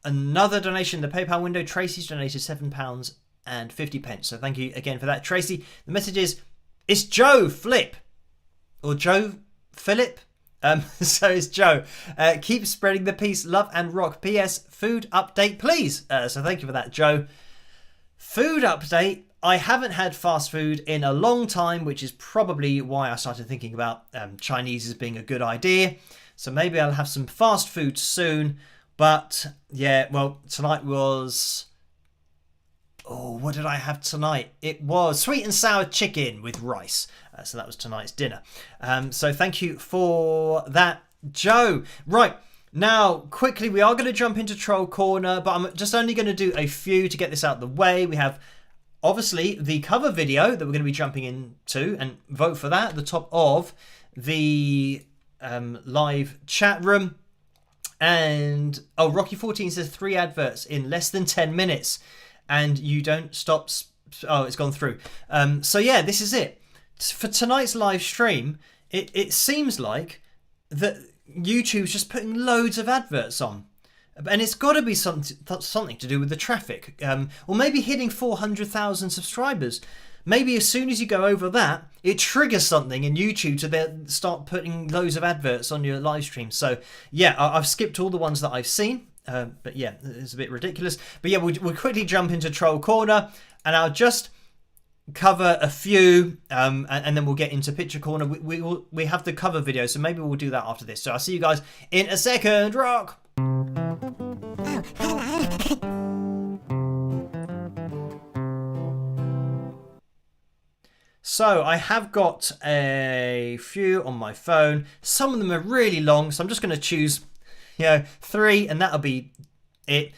another donation in the PayPal window. Tracy's donated £7.50. So thank you again for that, Tracy. The message is, It's Joe Flip. Or Joe Philip. So it's Joe. Keep spreading the peace, love and rock. P.S. Food update, please. So thank you for that, Joe. Food update. I haven't had fast food in a long time, which is probably why I started thinking about Chinese as being a good idea. So maybe I'll have some fast food soon. But yeah, well, tonight was... Oh, what did I have tonight? It was sweet and sour chicken with rice. So that was tonight's dinner. So thank you for that, Joe. Right, now, quickly, we are going to jump into Troll Corner, but I'm just only going to do a few to get this out of the way. We have, obviously, the cover video that we're going to be jumping into, and vote for that at the top of the live chat room. And, oh, Rocky14 says 3 adverts in less than 10 minutes. And you don't stop... Oh, it's gone through. So yeah, this is it. For tonight's live stream, it seems like that YouTube's just putting loads of adverts on. And it's got to be something to do with the traffic. Or maybe hitting 400,000 subscribers. Maybe as soon as you go over that, it triggers something in YouTube to then start putting loads of adverts on your live stream. So yeah, I've skipped all the ones that I've seen. But yeah, it's a bit ridiculous. But yeah, we'll quickly jump into Troll Corner, and I'll just cover a few, and then we'll get into Picture Corner. We have the cover video, so maybe we'll do that after this. So I'll see you guys in a second. Rock! So I have got a few on my phone. Some of them are really long, so I'm just going to choose... 3, and that'll be it.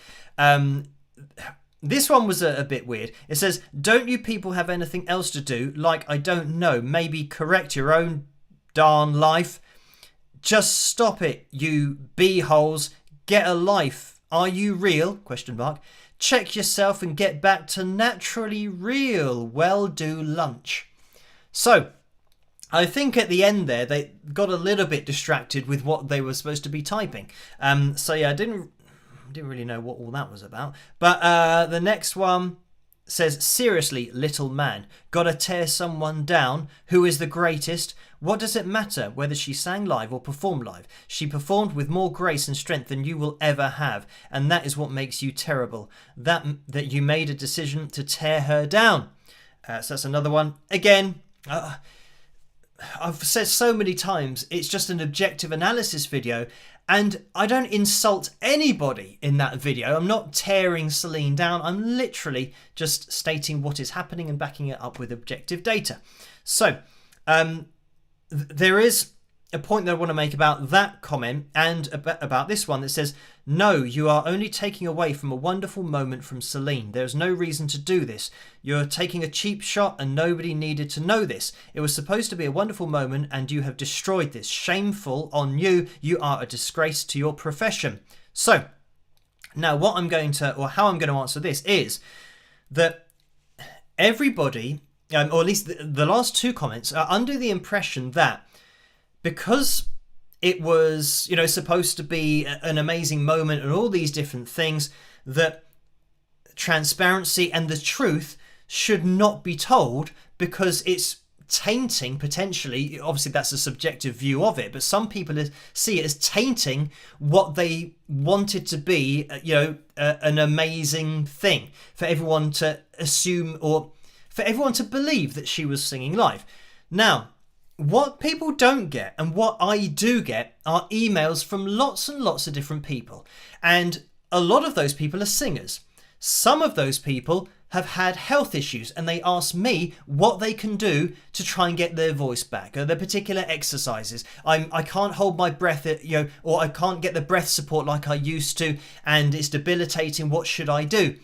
This one was a bit weird. It says, don't you people have anything else to do? Like, I don't know, maybe correct your own darn life. Just stop it, you b-holes. Get a life. Are you real? ? Check yourself and get back to naturally real. Well, do lunch. So... I think at the end there, they got a little bit distracted with what they were supposed to be typing. So yeah, I didn't really know what all that was about. But the next one says, seriously, little man, gotta tear someone down. Who is the greatest? What does it matter whether she sang live or performed live? She performed with more grace and strength than you will ever have. And that is what makes you terrible. That you made a decision to tear her down. So that's another one. Again... I've said so many times, it's just an objective analysis video, and I don't insult anybody in that video. I'm not tearing Celine down. I'm literally just stating what is happening and backing it up with objective data. So, there is a point that I want to make about that comment and about this one that says, no, you are only taking away from a wonderful moment from Celine. There's no reason to do this. You're taking a cheap shot and nobody needed to know this. It was supposed to be a wonderful moment and you have destroyed this. Shameful on you. You are a disgrace to your profession. So, now what I'm going to, or how I'm going to answer this is that everybody, or at least the last 2 comments, are under the impression that because it was, supposed to be an amazing moment and all these different things, that transparency and the truth should not be told because it's tainting, potentially, obviously that's a subjective view of it, but some people see it as tainting what they wanted to be, an amazing thing for everyone to assume or for everyone to believe that she was singing live. Now, what people don't get and what I do get are emails from lots and lots of different people. And a lot of those people are singers. Some of those people have had health issues and they ask me what they can do to try and get their voice back, or their particular exercises. I can't hold my breath, or I can't get the breath support like I used to, and it's debilitating. What should I do?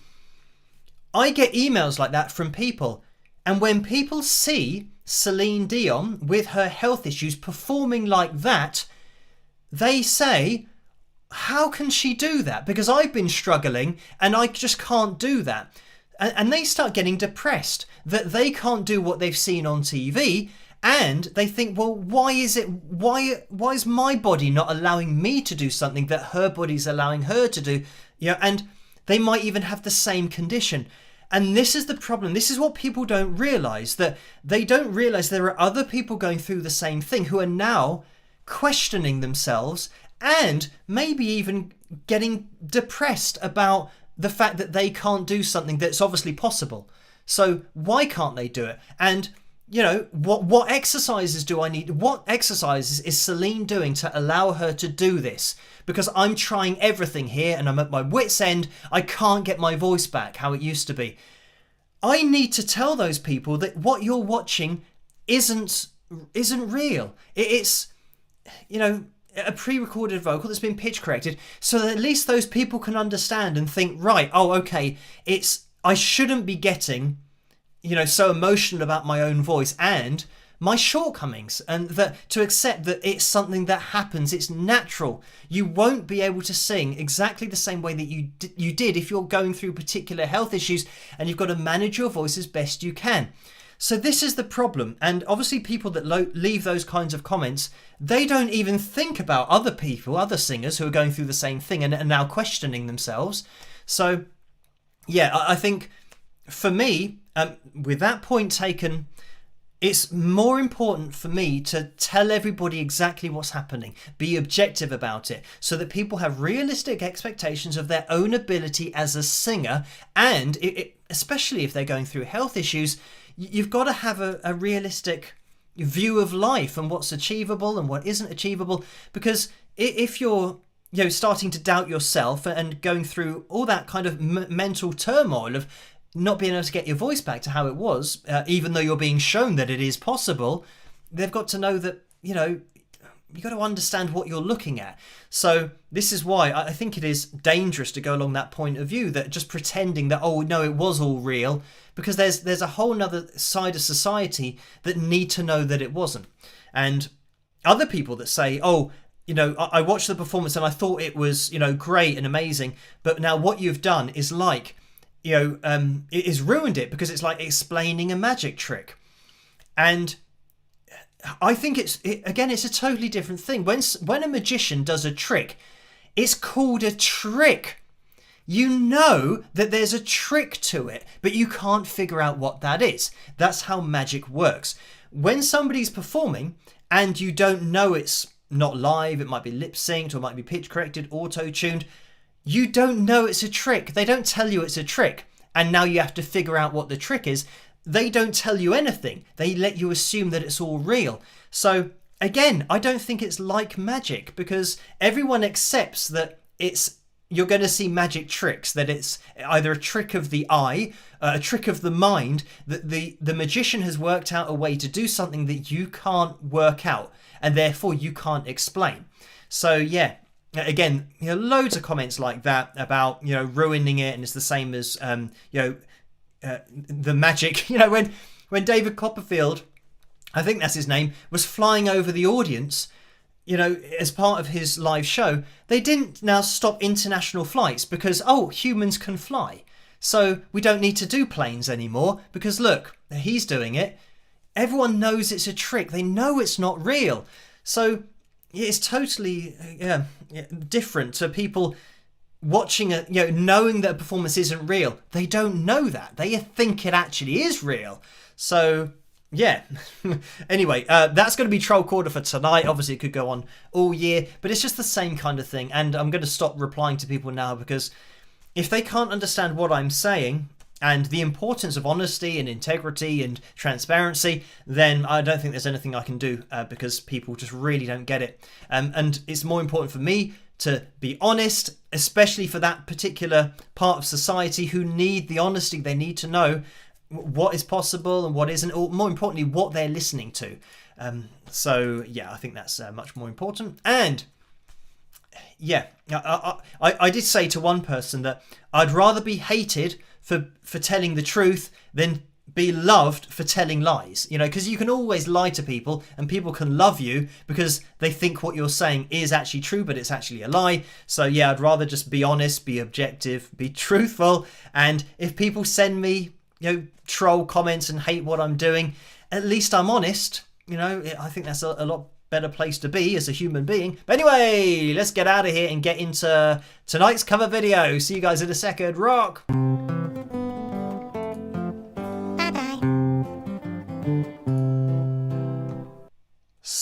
I get emails like that from people. And when people see Celine Dion with her health issues performing like that, they say, how can she do that? Because I've been struggling and I just can't do that. And they start getting depressed that they can't do what they've seen on TV, and they think, well, why is my body not allowing me to do something that her body's allowing her to do? And they might even have the same condition. And this is the problem. This is what people don't realize, that they don't realize there are other people going through the same thing who are now questioning themselves and maybe even getting depressed about the fact that they can't do something that's obviously possible. So why can't they do it? And what exercises do I need? What exercises is Celine doing to allow her to do this? Because I'm trying everything here and I'm at my wit's end. I can't get my voice back how it used to be. I need to tell those people that what you're watching isn't real. It's a pre-recorded vocal that's been pitch corrected, so that at least those people can understand and think, right, oh, okay, I shouldn't be getting so emotional about my own voice and my shortcomings, and that to accept that it's something that happens, it's natural. You won't be able to sing exactly the same way that you did if you're going through particular health issues, and you've got to manage your voice as best you can. So this is the problem. And obviously people that leave those kinds of comments, they don't even think about other people, other singers who are going through the same thing and are now questioning themselves. So yeah, I think for me, with that point taken, it's more important for me to tell everybody exactly what's happening, be objective about it, so that people have realistic expectations of their own ability as a singer. And especially if they're going through health issues, you've got to have a realistic view of life and what's achievable and what isn't achievable. Because if you're starting to doubt yourself and going through all that kind of mental turmoil of not being able to get your voice back to how it was, even though you're being shown that it is possible, they've got to know that, you've got to understand what you're looking at. So this is why I think it is dangerous to go along that point of view, that just pretending that, oh, no, it was all real, because there's a whole nother side of society that need to know that it wasn't. And other people that say, oh, I watched the performance and I thought it was, great and amazing, but now what you've done is like, it has ruined it, because it's like explaining a magic trick. And I think it's a totally different thing. When a magician does a trick, it's called a trick. You know that there's a trick to it, but you can't figure out what that is. That's how magic works. When somebody's performing and you don't know it's not live, it might be lip synced or it might be pitch corrected, auto-tuned, you don't know it's a trick. They don't tell you it's a trick, and now you have to figure out what the trick is. They don't tell you anything. They let you assume that it's all real. So again, I don't think it's like magic, because everyone accepts that you're going to see magic tricks, that it's either a trick of the eye, a trick of the mind, that the magician has worked out a way to do something that you can't work out, and therefore you can't explain. So yeah, again, loads of comments like that about, ruining it, and it's the same as, the magic, when David Copperfield, I think that's his name, was flying over the audience, as part of his live show, they didn't now stop international flights because, oh, humans can fly. So we don't need to do planes anymore because look, he's doing it. Everyone knows it's a trick. They know it's not real. So it's totally different to people watching it, knowing that a performance isn't real. They don't know that. They think it actually is real. So yeah. Anyway, that's going to be Troll Quarter for tonight. Obviously, it could go on all year, but it's just the same kind of thing. And I'm going to stop replying to people now, because if they can't understand what I'm saying and the importance of honesty and integrity and transparency, then I don't think there's anything I can do, because people just really don't get it. And it's more important for me to be honest, especially for that particular part of society who need the honesty. They need to know what is possible and what isn't, or more importantly, what they're listening to. So yeah, I think that's much more important. And yeah, I did say to one person that I'd rather be hated for telling the truth than be loved for telling lies, because you can always lie to people and people can love you because they think what you're saying is actually true, but it's actually a lie. So yeah, I'd rather just be honest, be objective, be truthful. And if people send me troll comments and hate what I'm doing, at least I'm honest. I think that's a lot better place to be as a human being. But anyway, let's get out of here and get into tonight's cover video. See you guys in a second. Rock!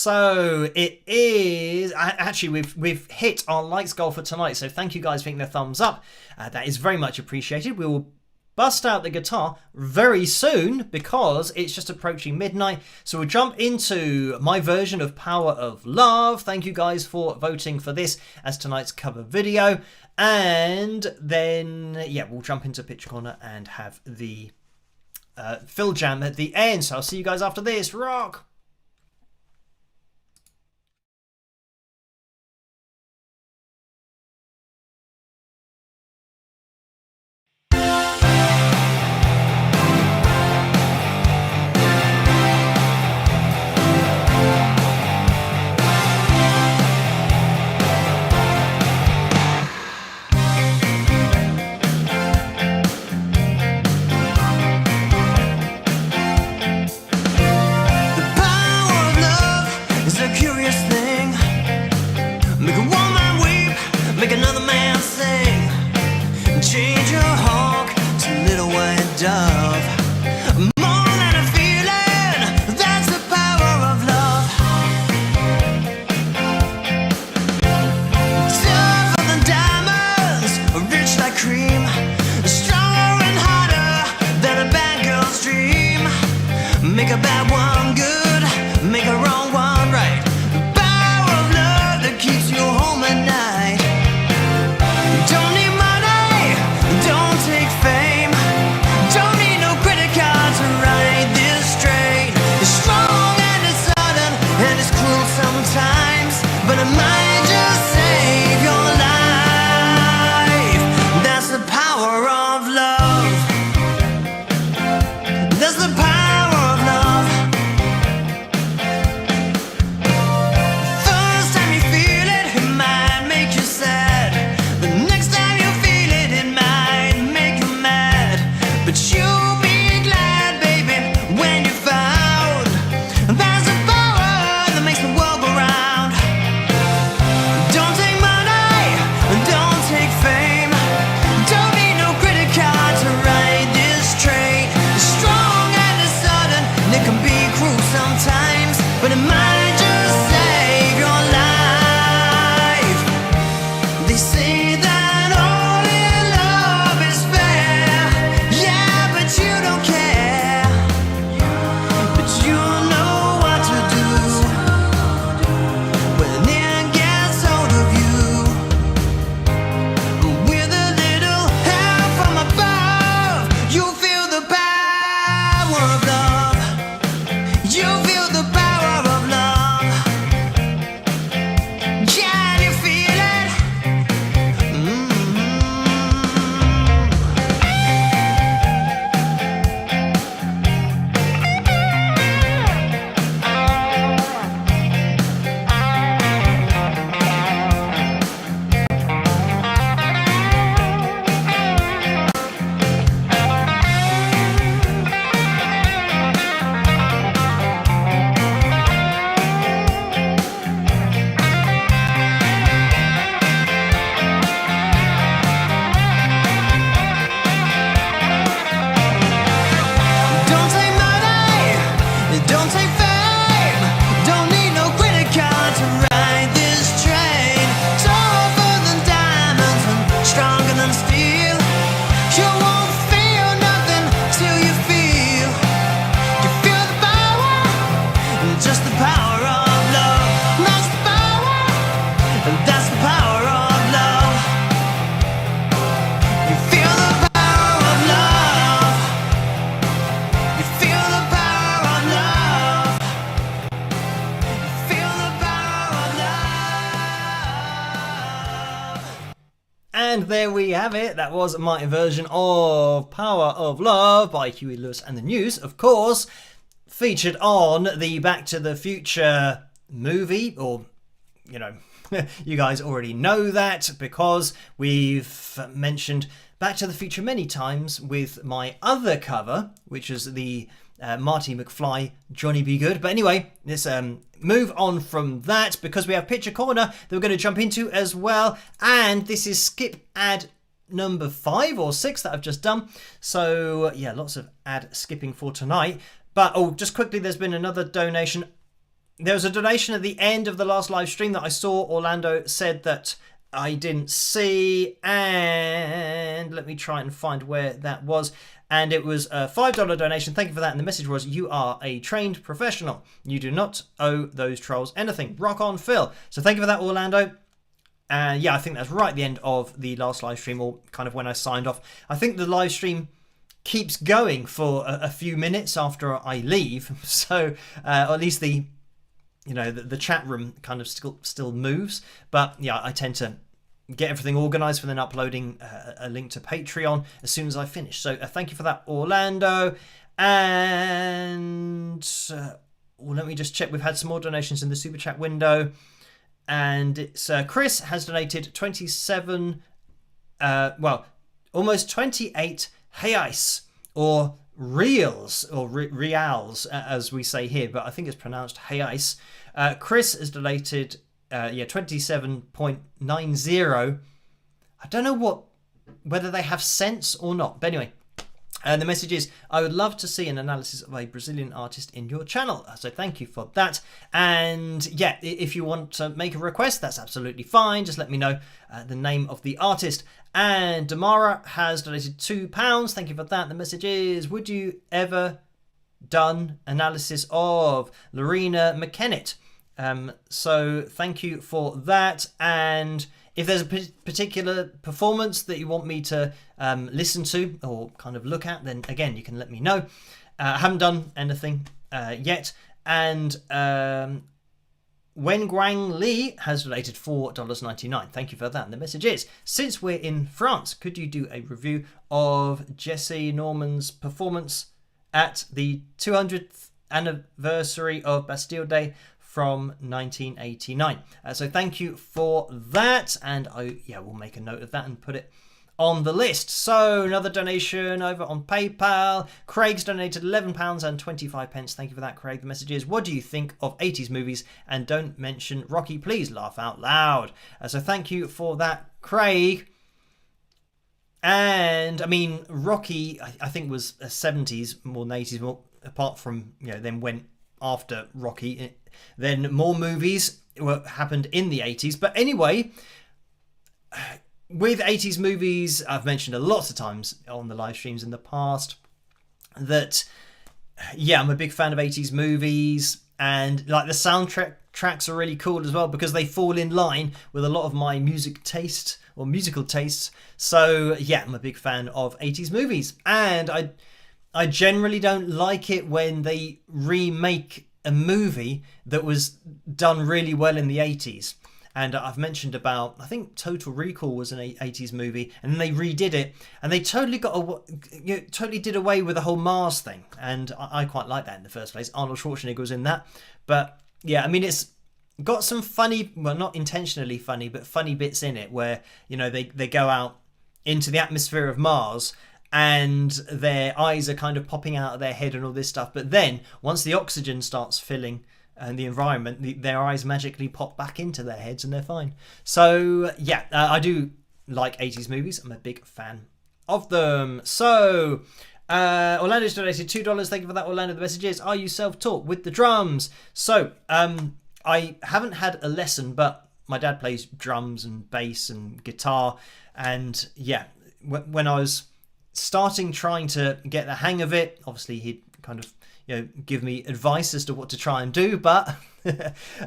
So it is actually we've hit our likes goal for tonight. So thank you guys for hitting the thumbs up. That is very much appreciated. We will bust out the guitar very soon because it's just approaching midnight. So we'll jump into my version of Power of Love. Thank you guys for voting for this as tonight's cover video. And then, yeah, we'll jump into Picture Corner and have the FilJam at the end. So I'll see you guys after this. Rock! Make a bad one good, make a wrong one right. The power of love that keeps you home at night. Don't need money, don't take fame, don't need no credit card to ride this train. It's strong and it's sudden and it's cruel sometimes, but it might just save your life. That's the power of love. That's the power. But it might just save your life. They say that all in love is fair. Yeah, but you don't care. But you know what to do when it gets hold of you. With a little help from above, you feel the power of love. You feel the power. And there we have it. That was my version of Power of Love by Huey Lewis and the News, of course, featured on the Back to the Future movie, or, you know, you guys already know that because we've mentioned Back to the Future many times with my other cover, which is the Marty McFly, Johnny Be Good. But anyway, let's move on from that because we have Picture Corner that we're going to jump into as well. And this is skip ad number 5 or 6 that I've just done. So yeah, lots of ad skipping for tonight. But oh, just quickly, there's been another donation. there was a donation at the end of the last live stream that I saw. Orlando said that I didn't see, and let me try and find where that was. And it was a $5 donation. Thank you for that. And the message was, you are a trained professional. You do not owe those trolls anything. Rock on, Phil. So thank you for that, Orlando. And yeah, I think that's right at the end of the last live stream, or kind of when I signed off. I think the live stream keeps going for a few minutes after I leave. So or at least the chat room kind of still moves. But yeah, I tend to get everything organized for then uploading a link to Patreon as soon as I finish. So thank you for that, Orlando. And let me just check. We've had some more donations in the super chat window, and it's Chris has donated 27 almost 28 reais, or reals, or reals as we say here, but I think it's pronounced reais. Chris has donated 27.90. I don't know whether they have cents or not, but anyway. And the message is, I would love to see an analysis of a Brazilian artist in your channel. So thank you for that. And yeah, if you want to make a request, that's absolutely fine. Just let me know the name of the artist. And Damara has donated £2. Thank you for that. The message is, would you ever done analysis of Lorena McKennitt? So thank you for that. And if there's a particular performance that you want me to listen to or kind of look at, then again, you can let me know. I haven't done anything yet. And Wen Guang Li has donated $4.99. Thank you for that. And the message is, since we're in France, could you do a review of Jesse Norman's performance at the 200th anniversary of Bastille Day from 1989. So thank you for that, and we'll make a note of that and put it on the list. So another donation over on PayPal. Craig's donated £11.25. Thank you for that, Craig. The message is, what do you think of 80s movies? And don't mention Rocky, please. Laugh out loud. So thank you for that, Craig. And I mean, Rocky, I think was a 70s more than 80s, more, apart from then went after Rocky. Then more movies happened in the 80s. But anyway, with 80s movies, I've mentioned a lot of times on the live streams in the past that, I'm a big fan of 80s movies. And like the soundtracks are really cool as well, because they fall in line with a lot of my musical tastes. So I'm a big fan of 80s movies. And I generally don't like it when they remake a movie that was done really well in the 80s. And I've mentioned about, I think Total Recall was an 80s movie, and then they redid it, and they totally totally did away with the whole Mars thing. And I quite like that in the first place. Arnold Schwarzenegger was in that. But yeah, I mean, it's got some funny, well, not intentionally funny, but funny bits in it where, they go out into the atmosphere of Mars, and their eyes are kind of popping out of their head and all this stuff. But then once the oxygen starts filling and the environment, their eyes magically pop back into their heads and they're fine. So I do like 80s movies. I'm a big fan of them. So Orlando's donated $2. Thank you for that, Orlando. The message is, are you self-taught with the drums? So I haven't had a lesson, but my dad plays drums and bass and guitar. And when I was trying to get the hang of it, obviously he'd kind of give me advice as to what to try and do, but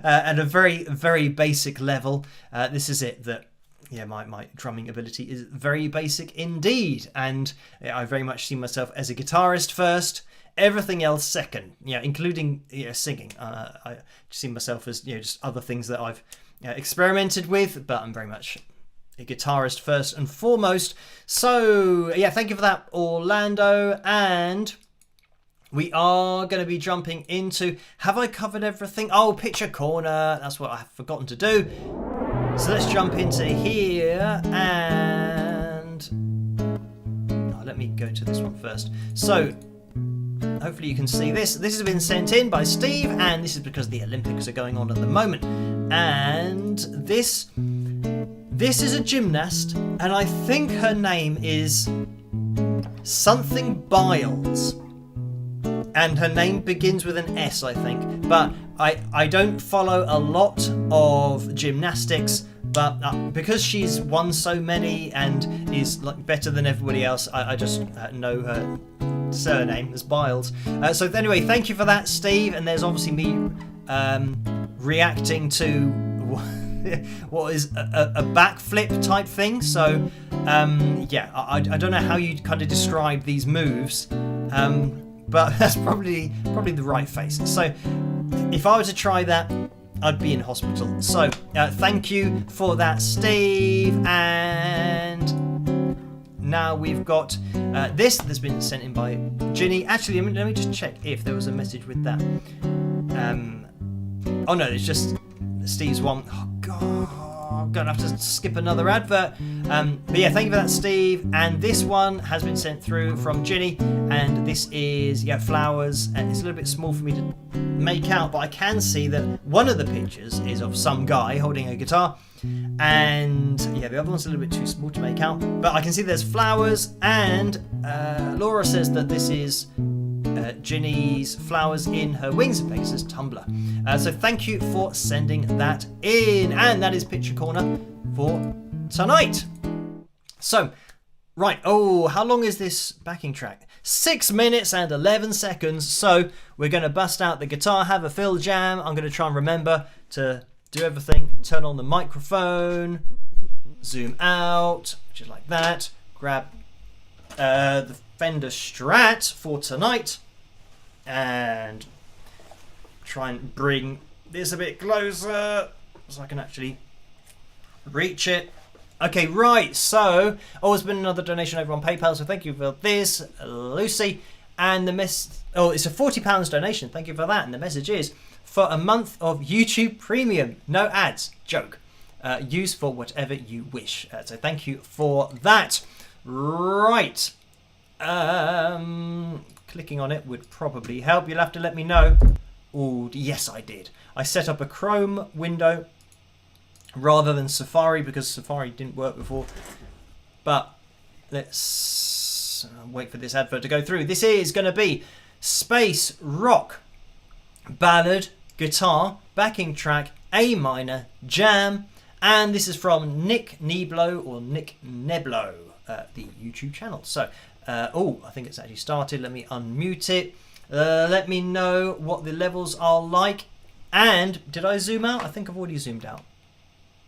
at a very, very basic level, this is it, that my drumming ability is very basic indeed. And I very much see myself as a guitarist first, everything else second, including singing. I see myself as just other things that I've experimented with, but I'm very much a guitarist first and foremost. So thank you for that, Orlando. And we are going to be jumping into, have I covered everything? Oh, picture corner, that's what I've forgotten to do. So let's jump into here, and let me go to this one first. So hopefully you can see this. This has been sent in by Steve, and this is because the Olympics are going on at the moment. And this is a gymnast, and I think her name is something Biles. And her name begins with an S, I think. But I don't follow a lot of gymnastics, but because she's won so many and is like better than everybody else, I just know her surname as Biles. So anyway, thank you for that, Steve. And there's obviously me reacting to what is a backflip type thing. So yeah, I don't know how you'd kind of describe these moves, but that's probably the right face. So if I were to try that, I'd be in hospital. So thank you for that, Steve. And now we've got this that's been sent in by Ginny. Actually, let me just check if there was a message with that. Oh no, it's just Steve's one. Oh god, I'm gonna have to skip another advert. But yeah, thank you for that, Steve. And this one has been sent through from Ginny, and this is flowers. And it's a little bit small for me to make out, but I can see that one of the pictures is of some guy holding a guitar, and yeah, the other one's a little bit too small to make out. But I can see there's flowers, and Laura says that this is Ginny's flowers in her Wings of Pegasus Tumblr. So thank you for sending that in, and that is Picture Corner for tonight. So, right, how long is this backing track? 6 minutes and 11 seconds. So we're going to bust out the guitar, have a FilJam. I'm going to try and remember to do everything. Turn on the microphone, zoom out, just like that. Grab the Fender Strat for tonight, and try and bring this a bit closer so I can actually reach it. Okay, right, so there's been another donation over on PayPal, so thank you for this, Lucy. And the it's a £40 donation, thank you for that. And the message is, for a month of YouTube Premium, no ads, joke, use for whatever you wish. So thank you for that. Right. Clicking on it would probably help. You'll have to let me know. Oh, yes, I did. I set up a Chrome window rather than Safari because Safari didn't work before. But let's wait for this advert to go through. This is going to be Space Rock Ballad Guitar Backing Track A minor Jam, and this is from Nick Neblo or Nick Neblo, the YouTube channel. So I think it's actually started. Let me unmute it. Let me know what the levels are like. And did I zoom out? I think I've already zoomed out.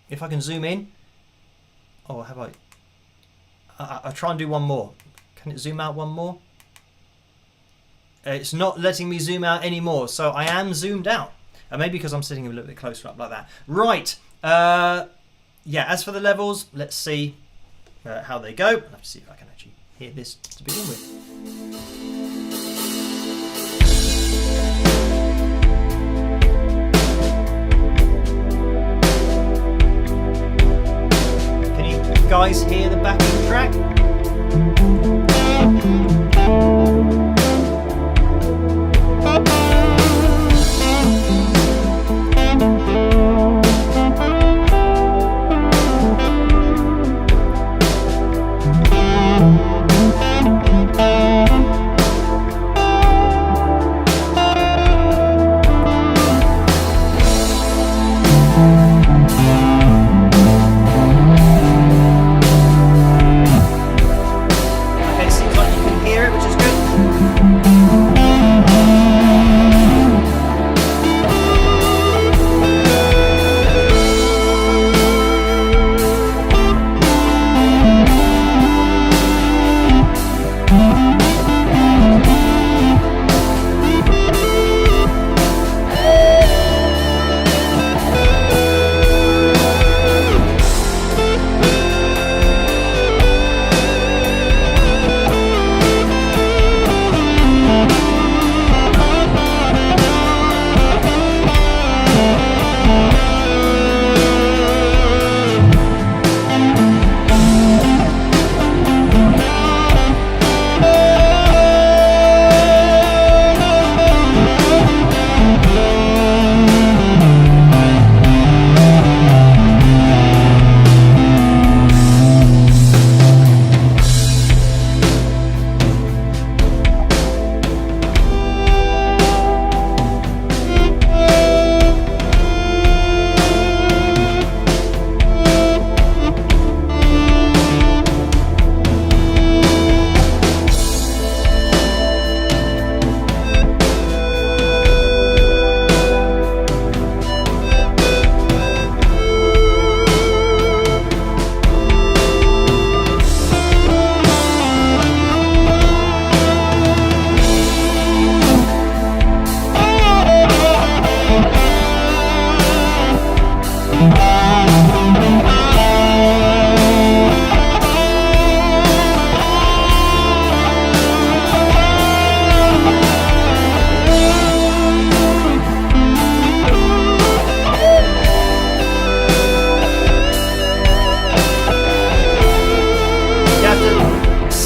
If I can zoom in. Oh, have I? I'll try and do one more. Can it zoom out one more? It's not letting me zoom out anymore. So I am zoomed out. Maybe because I'm sitting a little bit closer up like that. Right. Yeah, as for the levels, let's see how they go. I'll have to see if I can actually hear this to begin with. Can you guys hear the backing track?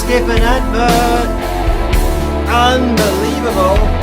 skip an advert. Unbelievable.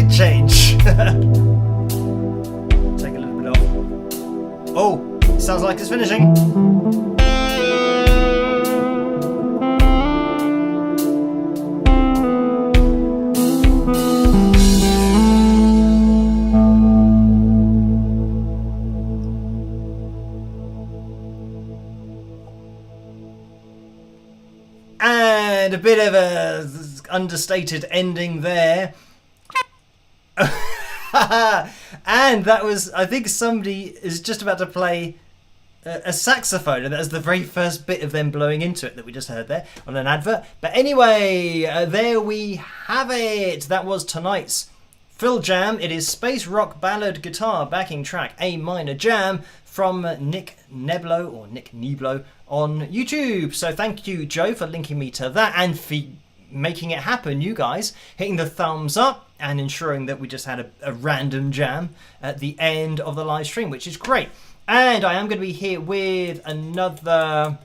Change. Take a little bit off. Oh, sounds like it's finishing. And a bit of a understated ending there. And that was, I think somebody is just about to play a saxophone, and that was the very first bit of them blowing into it that we just heard there on an advert. But anyway, there we have it. That was tonight's FilJam. It is space rock ballad guitar backing track A minor jam from Nick Neblo or Nick Neblo on YouTube. So thank you, Joe, for linking me to that and for making it happen, you guys, hitting the thumbs up and ensuring that we just had a random jam at the end of the live stream, which is great. And I am going to be here with another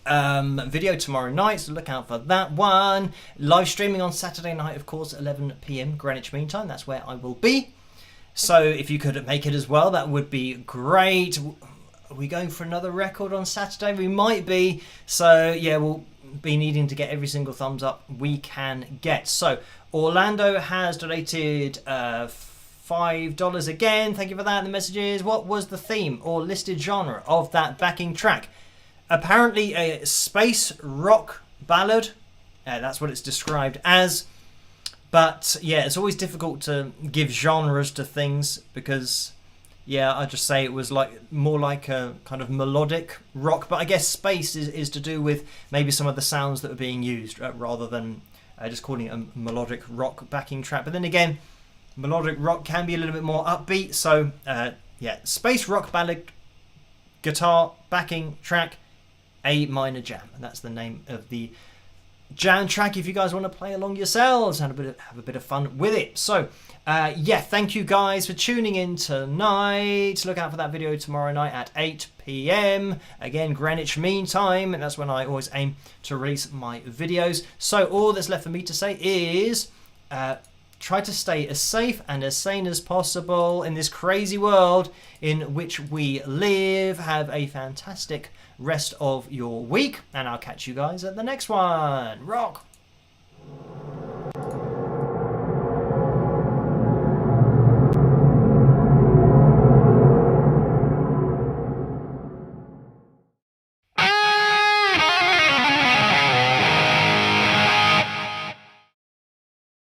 video tomorrow night, so look out for that one. Live streaming on Saturday night, of course, 11 p.m. Greenwich Mean Time. That's where I will be. So if you could make it as well, that would be great. Are we going for another record on Saturday? We might be. So yeah, we'll be needing to get every single thumbs up we can get. So Orlando has donated $5 again. Thank you for that in the messages. What was the theme or listed genre of that backing track? Apparently a space rock ballad. That's what it's described as. But yeah, it's always difficult to give genres to things because, yeah, I'd just say it was like more like a kind of melodic rock. But I guess space is to do with maybe some of the sounds that are being used rather than just calling it a melodic rock backing track. But then again, melodic rock can be a little bit more upbeat. So Yeah, space rock ballad guitar backing track, A minor jam. And that's the name of the jam track if you guys want to play along yourselves and have a bit of fun with it. So yeah, thank you guys for tuning in tonight. Look out for that video tomorrow night at 8 p.m. again, Greenwich Mean Time, and that's when I always aim to release my videos. So all that's left for me to say is try to stay as safe and as sane as possible in this crazy world in which we live. Have a fantastic rest of your week, and I'll catch you guys at the next one. Rock!